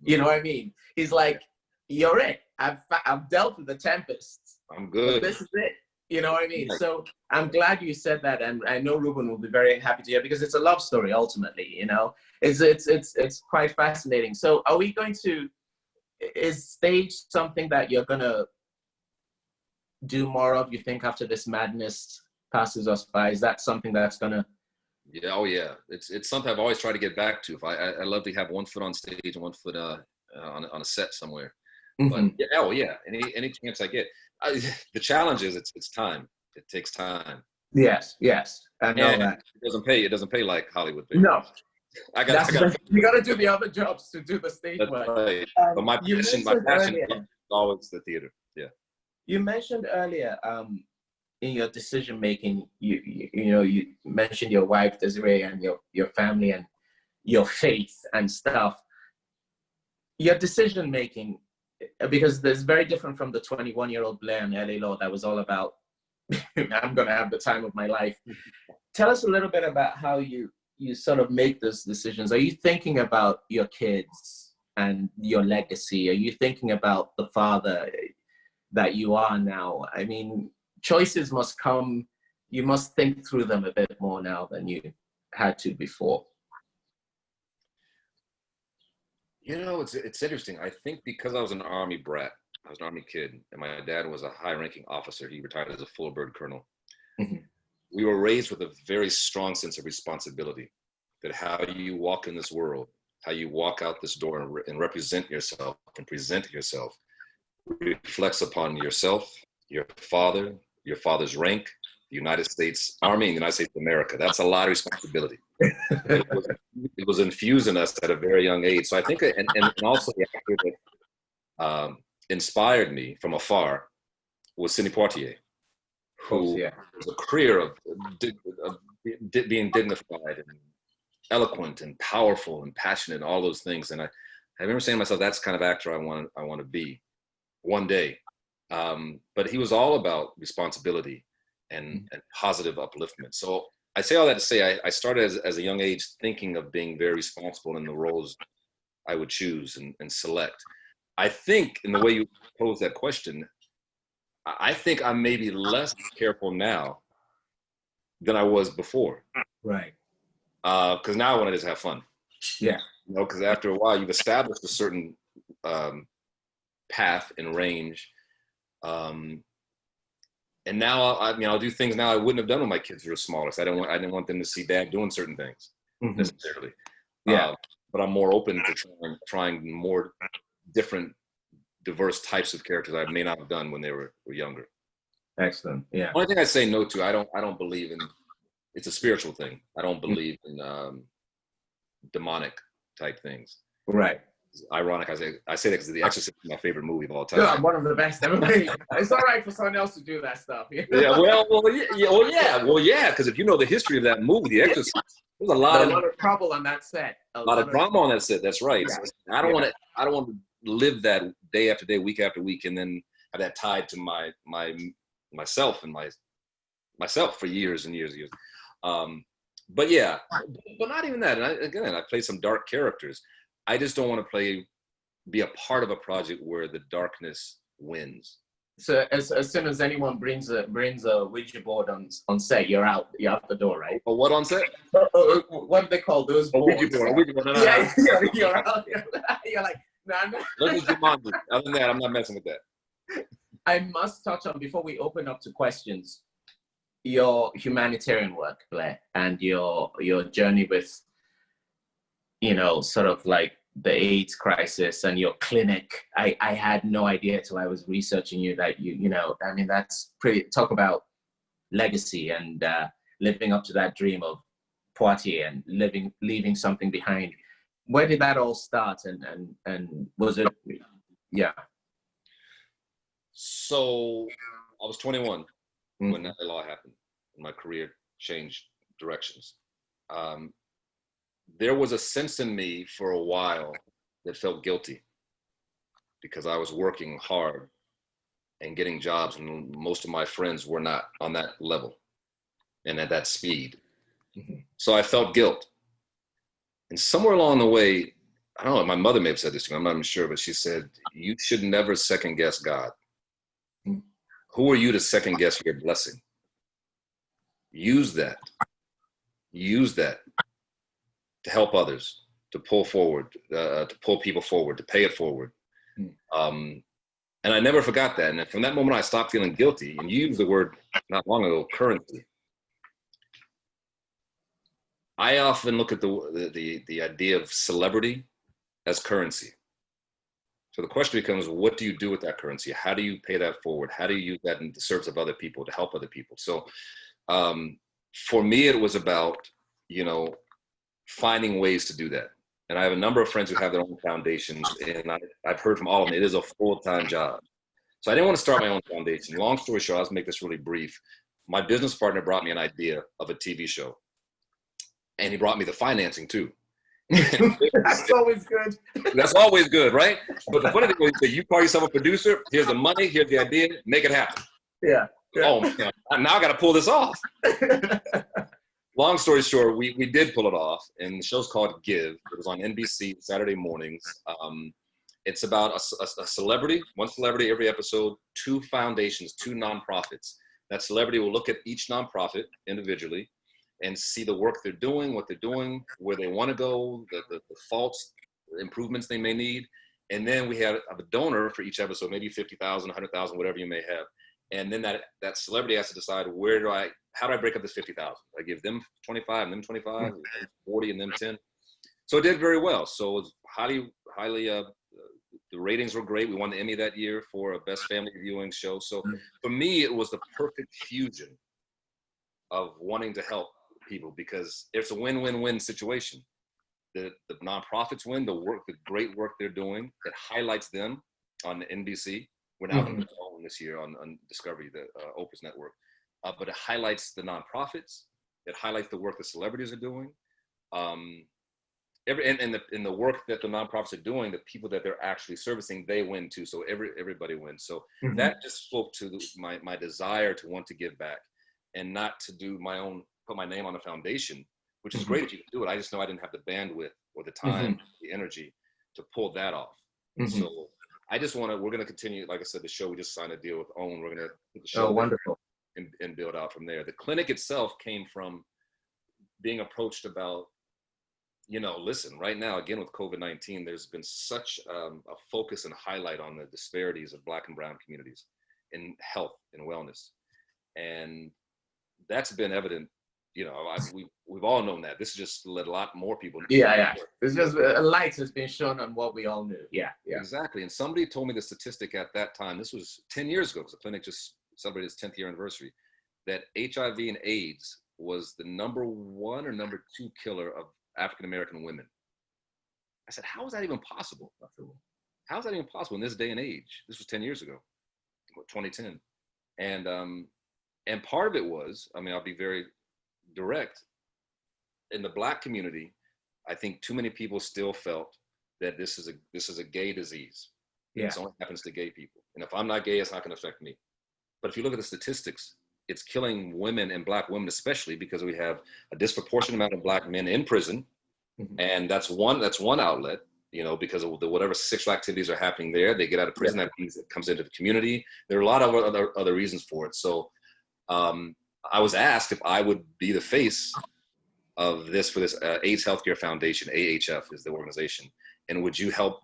You know what I mean? He's like, you're it. I've dealt with the tempests. I'm good. This is it. You know what I mean? So I'm glad you said that, and I know Ruben will be very happy to hear, because it's a love story ultimately. You know, it's quite fascinating. So are we going to? Is stage something that you're gonna do more of? You think after this madness passes us by? Is that something that's gonna? Yeah, oh yeah. It's something I've always tried to get back to. If I love to have one foot on stage and one foot on a set somewhere. But any chance I get. The challenge is it's time. It takes time. Yes, yes, I know And that. It doesn't pay like Hollywood pays. No, I got. you got to do the other jobs to do the stage work. Right. But my passion is always the theater. Yeah. You mentioned earlier, in your decision making, you mentioned your wife Desiree and your family and your faith and stuff. Your decision making, because it's very different from the 21-year-old Blair in LA Law that was all about, I'm going to have the time of my life. Tell us a little bit about how you sort of make those decisions. Are you thinking about your kids and your legacy? Are you thinking about the father that you are now? I mean, choices must come, you must think through them a bit more now than you had to before. You know, it's interesting. I think because I was an Army brat, I was an Army kid, and my dad was a high-ranking officer. He retired as a full bird colonel. Mm-hmm. We were raised with a very strong sense of responsibility, that how you walk in this world, how you walk out this door and represent yourself and present yourself reflects upon yourself, your father's rank, the United States Army, and the United States of America. That's a lot of responsibility. It was infused in us at a very young age. So I think, and also the actor that inspired me from afar was Sidney Poitier, who was a career of being dignified and eloquent and powerful and passionate and all those things. And I remember saying to myself, that's the kind of actor I want to be one day. But he was all about responsibility and positive upliftment. So I say all that to say I started as a young age thinking of being very responsible in the roles I would choose and select. I think in the way you pose that question, I think I'm maybe less careful now than I was before. Right. Because now I want to just have fun. Yeah. You know, because after a while you've established a certain path and range. And now I'll do things now I wouldn't have done when my kids were smaller. So I didn't want them to see dad doing certain things necessarily. Yeah. But I'm more open to trying more different, diverse types of characters I may not have done when they were younger. Excellent. Yeah. Only thing I say no to, I don't believe in. It's a spiritual thing. I don't believe in demonic type things. Right. It's ironic. I say that because The Exorcist is my favorite movie of all time. Yeah, one of the best ever made. It's all right for someone else to do that stuff. Yeah. Well, yeah. Because if you know the history of that movie, The Exorcist, there's a lot of trouble on that set. A lot of drama on that set. That's right. Yeah. So I don't want to live that day after day, week after week, and then have that tied to myself for years and years and years. But yeah, but not even that. And I play some dark characters. I just don't want to be a part of a project where the darkness wins. So as soon as anyone brings a Ouija board on set, you're out the door, right? Or what on set? What do they call those boards? Ouija board. No. Yeah, you're out. You're like, nah. Look at Jumanji. Other than that, I'm not messing with that. I must touch on, before we open up to questions, your humanitarian work, Blair, and your journey with, sort of like the AIDS crisis and your clinic. I had no idea till I was researching you that that's pretty, talk about legacy and living up to that dream of Poitier and leaving something behind. Where did that all start and was it, yeah. So I was 21 when that law happened and my career changed directions. There was a sense in me for a while that felt guilty because I was working hard and getting jobs and most of my friends were not on that level and at that speed. So I felt guilt. And somewhere along the way, I don't know, my mother may have said this to me, I'm not even sure, but she said, you should never second guess God. Who are you to second guess your blessing? Use that to help others, to pull forward, to pull people forward, to pay it forward. And I never forgot that. And from that moment, I stopped feeling guilty. And you used the word not long ago, currency. I often look at the idea of celebrity as currency. So the question becomes, what do you do with that currency? How do you pay that forward? How do you use that in the service of other people, to help other people? So for me, it was about, finding ways to do that. And I have a number of friends who have their own foundations, and I've heard from all of them, it is a full-time job. So I didn't want to start my own foundation. Long story short, I'll make this really brief. My business partner brought me an idea of a TV show, and he brought me the financing too. That's always good. That's always good, right? But the funny thing was, you call yourself a producer, here's the money, here's the idea, make it happen. Yeah. Oh, man, now I got to pull this off. Long story short, we did pull it off, and the show's called Give. It was on NBC Saturday mornings. It's about a celebrity, one celebrity every episode, two foundations, two nonprofits. That celebrity will look at each nonprofit individually and see the work they're doing, what they're doing, where they want to go, the faults, the improvements they may need. And then we have a donor for each episode, maybe 50,000, 100,000, whatever you may have. And then that celebrity has to decide, how do I break up this 50,000? I give them 25 and them 25, 40 and them 10. So it did very well. So it was highly, the ratings were great. We won the Emmy that year for a best family viewing show. So for me, it was the perfect fusion of wanting to help people, because it's a win-win-win situation. The nonprofits win, the great work they're doing. It highlights them on NBC. We're now going to own this year on Discovery, the Oprah's network. But it highlights the nonprofits. It highlights the work the celebrities are doing. And the work that the nonprofits are doing, the people that they're actually servicing, they win too. So everybody wins. So that just spoke to my desire to want to give back, and not to do put my name on a foundation, which is great if you can do it. I just know I didn't have the bandwidth or the time, the energy to pull that off. So I just we're going to continue, like I said, the show, we just signed a deal with OWN. We're going to put the show wonderful. And build out from there. The clinic itself came from being approached about, listen, right now, again, with COVID-19, there's been such a focus and highlight on the disparities of Black and brown communities in health and wellness. And that's been evident. We've all known that. This has just let a lot more people know. Yeah. It's just a light has been shown on what we all knew. Yeah. Exactly. And somebody told me the statistic at that time, this was 10 years ago, because the clinic just celebrated its 10th year anniversary, that HIV and AIDS was the number 1 or number 2 killer of African-American women. I said, how is that even possible? How is that even possible in this day and age? This was 10 years ago, 2010. And part of it was, I'll be very direct, in the Black community, I think too many people still felt that this is a gay disease. Yeah. It only happens to gay people. And if I'm not gay, it's not going to affect me. But if you look at the statistics, it's killing women, and Black women especially, because we have a disproportionate amount of Black men in prison. And that's one outlet, because of whatever sexual activities are happening there. They get out of prison, that comes into the community. There are a lot of other reasons for it. So I was asked if I would be the face of this for this AIDS Healthcare Foundation. AHF is the organization. And would you help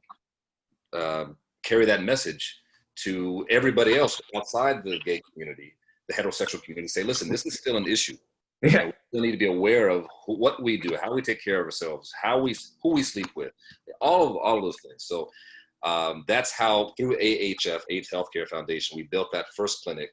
carry that message to everybody else outside the gay community, the heterosexual community, say, listen, this is still an issue. We still need to be aware of what we do, how we take care of ourselves, who we sleep with, all of those things. So that's how, through AHF, AIDS Healthcare Foundation, we built that first clinic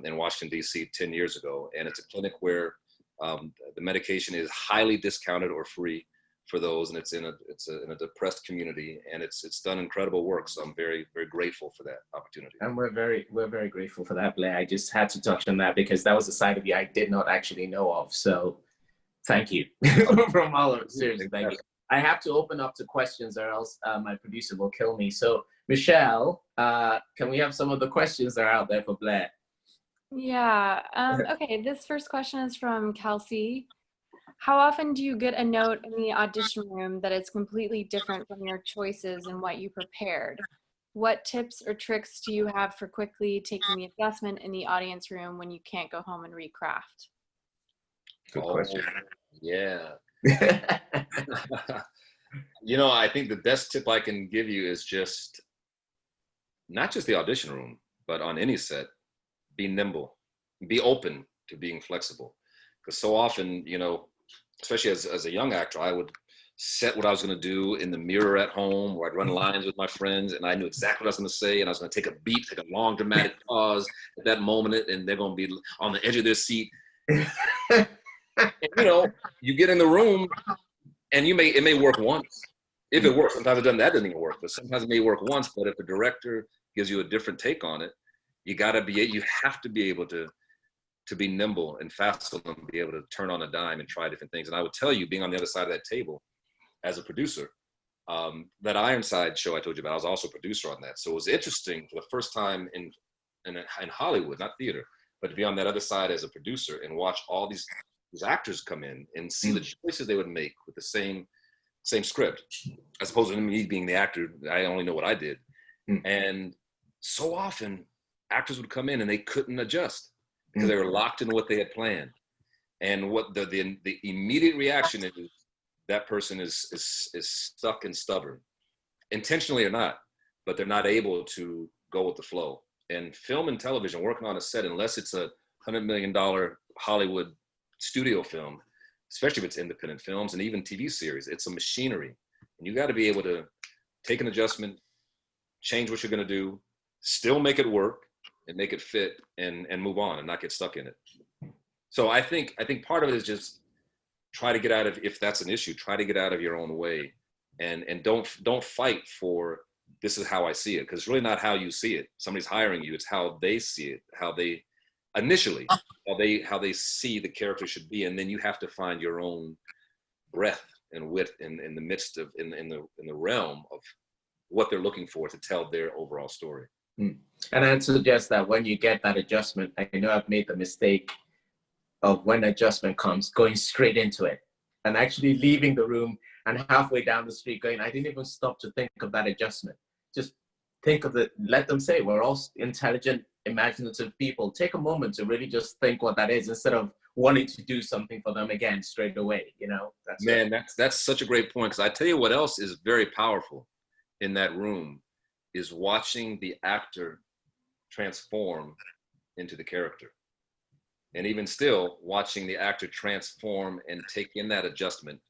in Washington, D.C. 10 years ago. And it's a clinic where the medication is highly discounted or free for those, and it's in a depressed community, and it's done incredible work. So I'm very, very grateful for that opportunity. And we're very grateful for that, Blair. I just had to touch on that because that was a side of you I did not actually know of. So thank you from all of us. Seriously, thank you. I have to open up to questions, or else my producer will kill me. So Michelle, can we have some of the questions that are out there for Blair? Yeah. Okay. This first question is from Kelsey. How often do you get a note in the audition room that is completely different from your choices and what you prepared? What tips or tricks do you have for quickly taking the adjustment in the audience room when you can't go home and recraft? Good question. Yeah. I think the best tip I can give you is just, not just the audition room, but on any set, be nimble, be open to being flexible. Because so often, especially as a young actor, I would set what I was going to do in the mirror at home, where I'd run lines with my friends, and I knew exactly what I was going to say, and I was going to take a beat, take a long dramatic pause at that moment, and they're going to be on the edge of their seat. And, you know, you get in the room, and it may work once. If it works, sometimes that doesn't even work, but sometimes it may work once. But if the director gives you a different take on it, you have to be able to be nimble and facile and be able to turn on a dime and try different things. And I would tell you, being on the other side of that table as a producer, that Ironside show I told you about, I was also a producer on that. So it was interesting for the first time in Hollywood, not theater, but to be on that other side as a producer and watch all these actors come in and see the choices they would make with the same script, as opposed to me being the actor. I only know what I did. And so often actors would come in and they couldn't adjust because they were locked in what they had planned. And what the immediate reaction is, that person is stuck and stubborn, intentionally or not, but they're not able to go with the flow. And film and television, working on a set, unless it's a $100 million Hollywood studio film, especially if it's independent films and even TV series, it's a machinery. And you got to be able to take an adjustment, change what you're going to do, still make it work and make it fit, and move on and not get stuck in it. So I think part of it is just try to get out of, if that's an issue, try to get out of your own way, and don't fight for, this is how I see it, because it's really not how you see it. Somebody's hiring you, it's how they see it, how they see the character should be, and then you have to find your own breath and wit in the midst of, in the realm of what they're looking for to tell their overall story. And I'd suggest that when you get that adjustment, I know I've made the mistake of, when adjustment comes, going straight into it and actually leaving the room and halfway down the street going, I didn't even stop to think of that adjustment. Just think of it, let them say, we're all intelligent, imaginative people. Take a moment to really just think what that is, instead of wanting to do something for them again straight away, you know? That's such a great point, because I tell you what else is very powerful in that room is watching the actor transform into the character. And even still, watching the actor transform and take in that adjustment,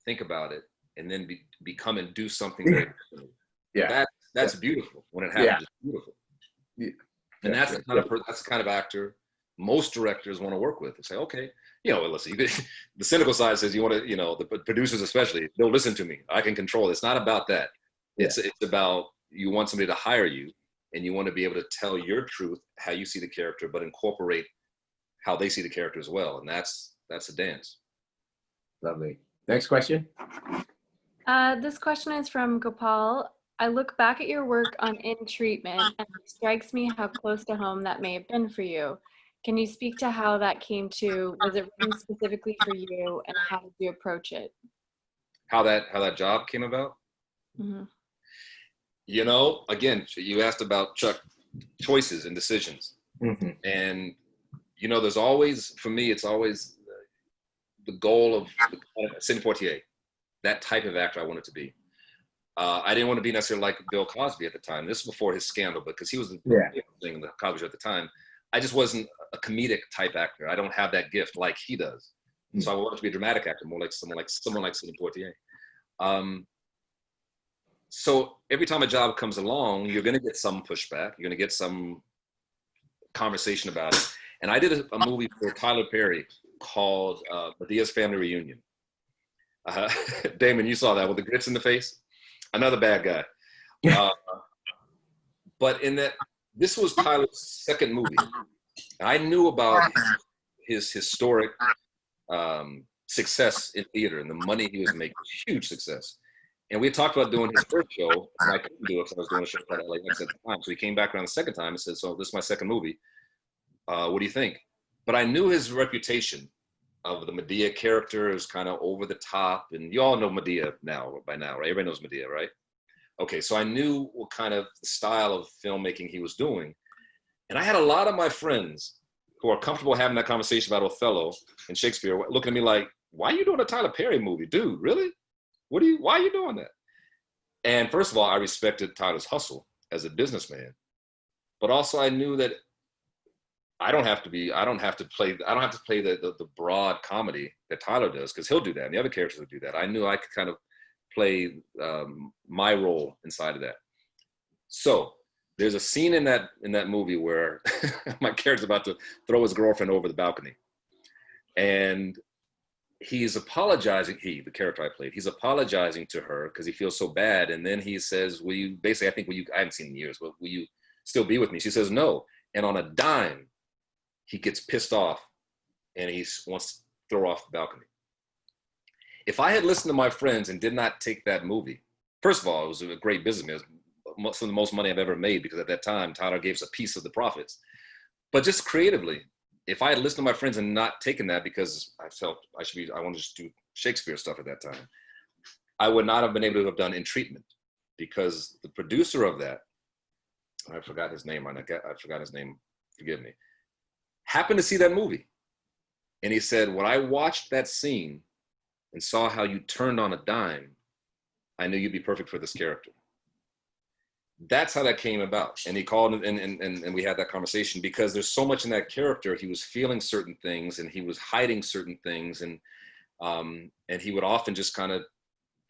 think about it, and then become and do something very different. Yeah. That's beautiful. When it happens, Yeah. it's beautiful. Yeah. And that's the kind of actor most directors want to work with. They say, okay, you know, listen, the cynical side says you want to, you know, the producers especially, they'll listen to me. I can control it. It's not about that. It's about, you want somebody to hire you, and you want to be able to tell your truth, how you see the character, but incorporate how they see the character as well. And that's a dance. Lovely. Next question. This question is from Gopal. I look back at your work on In Treatment, and it strikes me how close to home that may have been for you. Can you speak to how that came to? Was it written specifically for you, and how did you approach it? How that job came about? Mm-hmm. You know, again, you asked about, Chuck, choices and decisions. Mm-hmm. And, you know, there's always, for me, it's always the goal of Sidney Poitier, that type of actor I wanted to be. I didn't want to be necessarily like Bill Cosby at the time. This was before his scandal, because he was the thing in the Cosby Show at the time. I just wasn't a comedic type actor. I don't have that gift like he does. So I wanted to be a dramatic actor, more like someone like Sidney Poitier. So every time a job comes along, you're going to get some pushback. You're going to get some conversation about it. And I did a movie for Tyler Perry called Medea's Family Reunion. Damon, you saw that with the grits in the face? Another bad guy. But in that, this was Tyler's second movie. I knew about his historic success in theater and the money he was making, huge success. And we had talked about doing his first show, and I couldn't do it because I was doing a show called LAX at the time. So he came back around the second time and said, so this is my second movie. What do you think? But I knew his reputation of the Medea character is kind of over the top. And you all know Medea by now, right? Everybody knows Medea, right? Okay, so I knew what kind of style of filmmaking he was doing. And I had a lot of my friends who are comfortable having that conversation about Othello and Shakespeare looking at me like, why are you doing a Tyler Perry movie? Dude, really? Why are you doing that? And first of all, I respected Tyler's hustle as a businessman, but also I knew that I don't have to play the broad comedy that Tyler does, because he'll do that and the other characters will do that. I knew I could kind of play my role inside of that. So there's a scene in that movie where my character's about to throw his girlfriend over the balcony, and he's apologizing. The character I played, he's apologizing to her because he feels so bad, and then he says, "Will you?" Basically, I haven't seen in years, but will you still be with me? She says no, and on a dime, he gets pissed off and he wants to throw off the balcony. If I had listened to my friends and did not take that movie, first of all, it was a great business. It was some of the most money I've ever made, because at that time, Tyler gave us a piece of the profits. But just creatively, if I had listened to my friends and not taken that because I felt I wanted to just do Shakespeare stuff at that time, I would not have been able to have done In Treatment, because the producer of that, I forgot his name, forgive me, happened to see that movie. And he said, when I watched that scene and saw how you turned on a dime, I knew you'd be perfect for this character. That's how that came about. And he called and we had that conversation, because there's so much in that character. He was feeling certain things and he was hiding certain things. And he would often just kind of,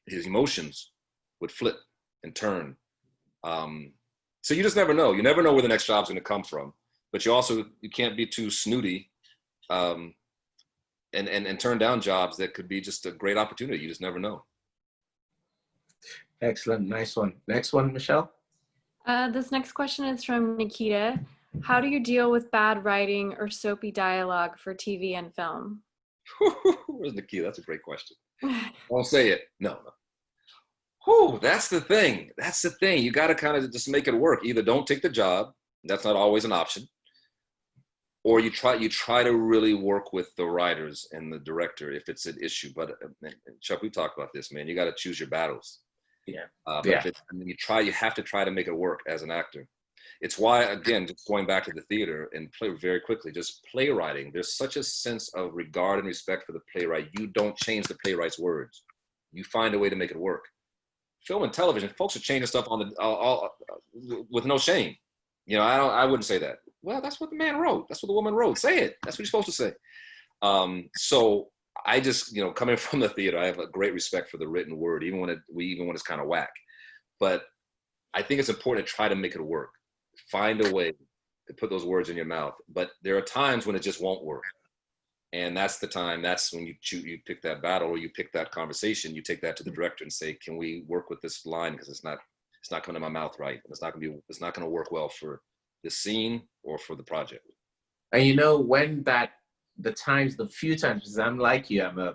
his emotions would flip and turn. So you just never know. You never know where the next job's going to come from. But you can't be too snooty and turn down jobs that could be just a great opportunity. You just never know. Excellent. Nice one. Next one, Michelle. This next question is from Nikita. How do you deal with bad writing or soapy dialogue for TV and film? Where's Nikita? That's a great question. Won't say it. No. Whew, that's the thing. You got to kind of just make it work. Either don't take the job. That's not always an option. Or you try to really work with the writers and the director if it's an issue. But Chuck, we talked about this, man. You got to choose your battles. Yeah. You have to try to make it work as an actor. It's why, again, just going back to the theater and play very quickly, just playwriting. There's such a sense of regard and respect for the playwright. You don't change the playwright's words. You find a way to make it work. Film and television, folks are changing stuff with no shame. I wouldn't say that. Well, that's what the man wrote. That's what the woman wrote. Say it. That's what you're supposed to say. So I just, coming from the theater, I have a great respect for the written word, even when it's kind of whack. But I think it's important to try to make it work. Find a way to put those words in your mouth. But there are times when it just won't work. And that's when you pick that battle, or you pick that conversation, you take that to the director and say, can we work with this line? Because it's not coming to my mouth right. It's not going to work well for the scene or for the project. And when the few times, because I'm like you,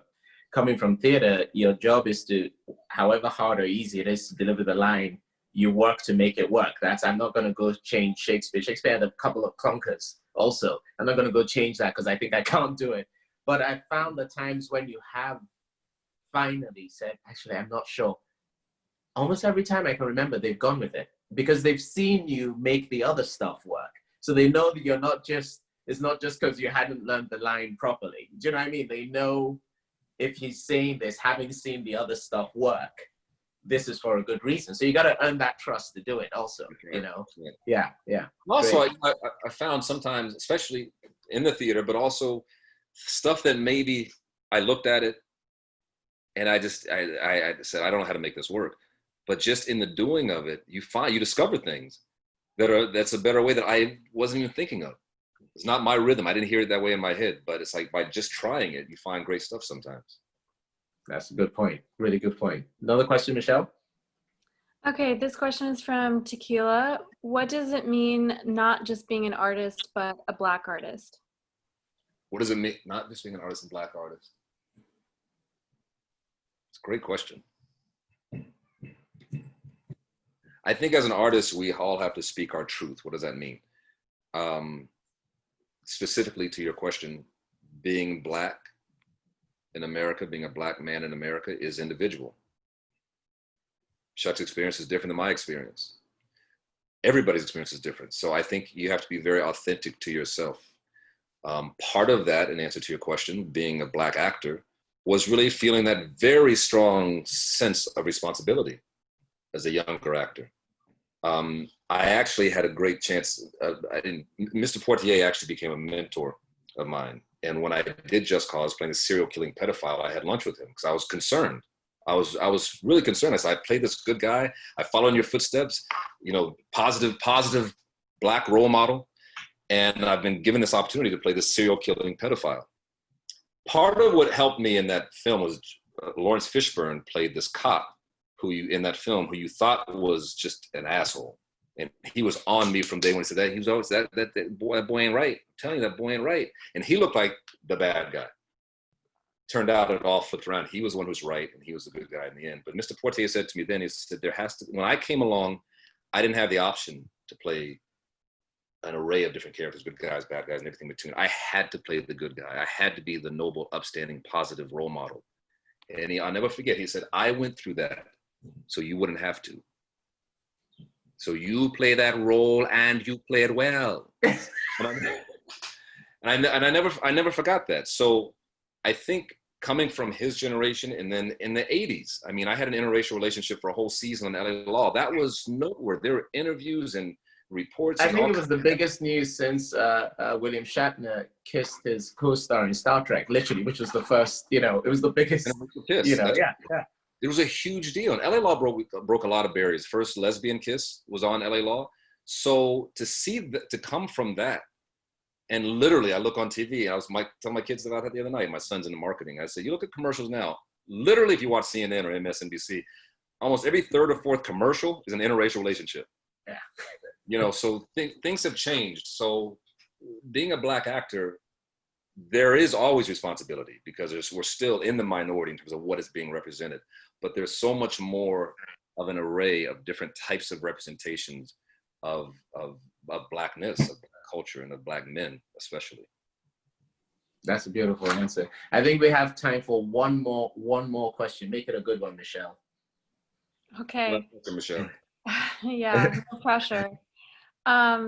coming from theater, your job is to, however hard or easy it is to deliver the line, you work to make it work. I'm not going to go change Shakespeare. Shakespeare had a couple of clunkers also. I'm not going to go change that because I think I can't do it. But I found the times when you have finally said, actually, I'm not sure. Almost every time I can remember, they've gone with it because they've seen you make the other stuff work. So they know that it's not just because you hadn't learned the line properly. Do you know what I mean? They know if he's saying this, having seen the other stuff work, this is for a good reason. So you got to earn that trust to do it also, Yeah. Also, I found sometimes, especially in the theater, but also stuff that maybe I looked at it and I said, I don't know how to make this work. But just in the doing of it, you discover things that's a better way that I wasn't even thinking of. It's not my rhythm. I didn't hear it that way in my head, but it's like by just trying it, you find great stuff sometimes. That's a good point. Really good point. Another question, Michelle? Okay, this question is from Tequila. What does it mean not just being an artist, but a Black artist? What does it mean not just being an artist and Black artist? It's a great question. I think as an artist, we all have to speak our truth. What does that mean? Specifically to your question, being Black in America, being a Black man in America is individual. Chuck's experience is different than my experience. Everybody's experience is different. So I think you have to be very authentic to yourself. Part of that, in answer to your question, being a Black actor, was really feeling that very strong sense of responsibility as a younger actor. I actually had a great chance. Mr. Portier actually became a mentor of mine. And when I did Just Cause, playing a serial killing pedophile, I had lunch with him because I was concerned. I was really concerned. I said, I played this good guy. I follow in your footsteps, you know, positive Black role model. And I've been given this opportunity to play this serial killing pedophile. Part of what helped me in that film was Lawrence Fishburne played this cop who you thought was just an asshole. And he was on me from day one. He said that he was always that boy ain't right. I'm telling you, that boy ain't right. And he looked like the bad guy. Turned out it all flipped around. He was the one who was right, and he was the good guy in the end. But Mr. Portier said to me then, he said, when I came along, I didn't have the option to play an array of different characters, good guys, bad guys, and everything between. I had to play the good guy. I had to be the noble, upstanding, positive role model. And I'll never forget, he said, I went through that so you wouldn't have to. So you play that role and you play it well. And I never forgot that. So I think coming from his generation, and then in the 80s, I mean, I had an interracial relationship for a whole season on LA Law. That was noteworthy. There were interviews and reports. I think it was the biggest news since William Shatner kissed his co-star in Star Trek, literally, which was the first, you know, it was the biggest, kiss. You know, yeah. It was a huge deal. And LA Law broke a lot of barriers. First lesbian kiss was on LA Law. So to come from that, and literally I look on TV, and I was telling my kids about that the other night. My son's into marketing. I said, you look at commercials now, literally if you watch CNN or MSNBC, almost every third or fourth commercial is an interracial relationship. Yeah. You know, so things have changed. So being a Black actor, there is always responsibility because we're still in the minority in terms of what is being represented. But there's so much more of an array of different types of representations of Blackness, of Black culture, and of Black men, especially. That's a beautiful answer. I think we have time for one more question. Make it a good one, Michelle. Okay. Michelle. Yeah, no pressure.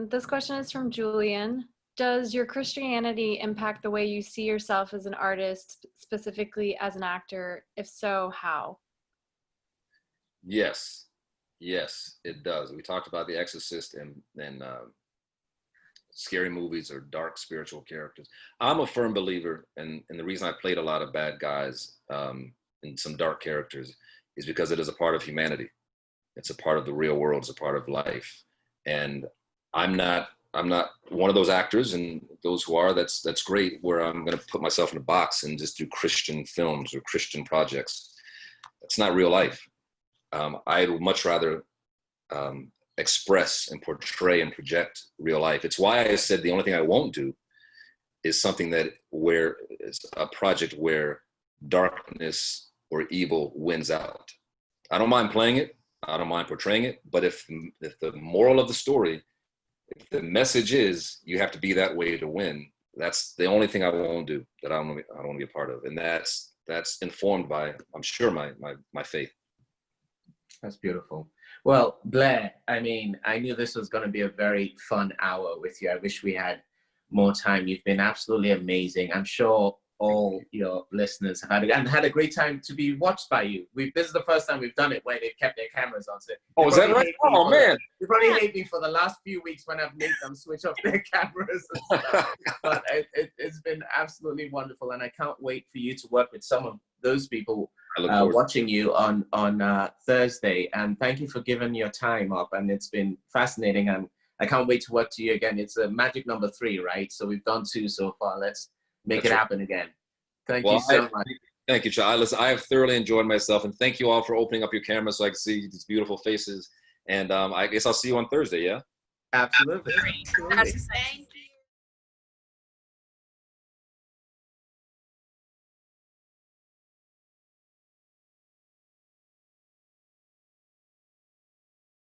This question is from Julian. Does your Christianity impact the way you see yourself as an artist, specifically as an actor? If so, how? Yes, it does. We talked about The Exorcist and scary movies or dark spiritual characters. I'm a firm believer, and the reason I played a lot of bad guys and some dark characters is because it is a part of humanity. It's a part of the real world. It's a part of life. And I'm not one of those actors, and those who are, that's great, where I'm going to put myself in a box and just do Christian films or Christian projects. That's not real life. I'd much rather express and portray and project real life. It's why I said the only thing I won't do is something where it's a project where darkness or evil wins out. I don't mind playing it. I don't mind portraying it. But if the moral of the story, if the message is you have to be that way to win, that's the only thing I won't do, that I don't want to be a part of. And that's informed by, I'm sure, my faith. That's beautiful. Well, Blair, I mean, I knew this was going to be a very fun hour with you. I wish we had more time. You've been absolutely amazing. I'm sure all your listeners have had a great time to be watched by you. This is the first time we've done it where they've kept their cameras on. So is that right? Oh, man. You probably hate me for the last few weeks when I've made them switch off their cameras and stuff. But it's been absolutely wonderful, and I can't wait for you to work with some of those people watching you on Thursday. And thank you for giving your time up, and it's been fascinating, and I can't wait to work to you again. It's a magic number 3, right? So we've done 2 so far. Let's make it happen again. Thank you so much. Thank you, Charles. I have thoroughly enjoyed myself, and thank you all for opening up your camera so I can see these beautiful faces. And I guess I'll see you on Thursday, yeah? Absolutely. Absolutely.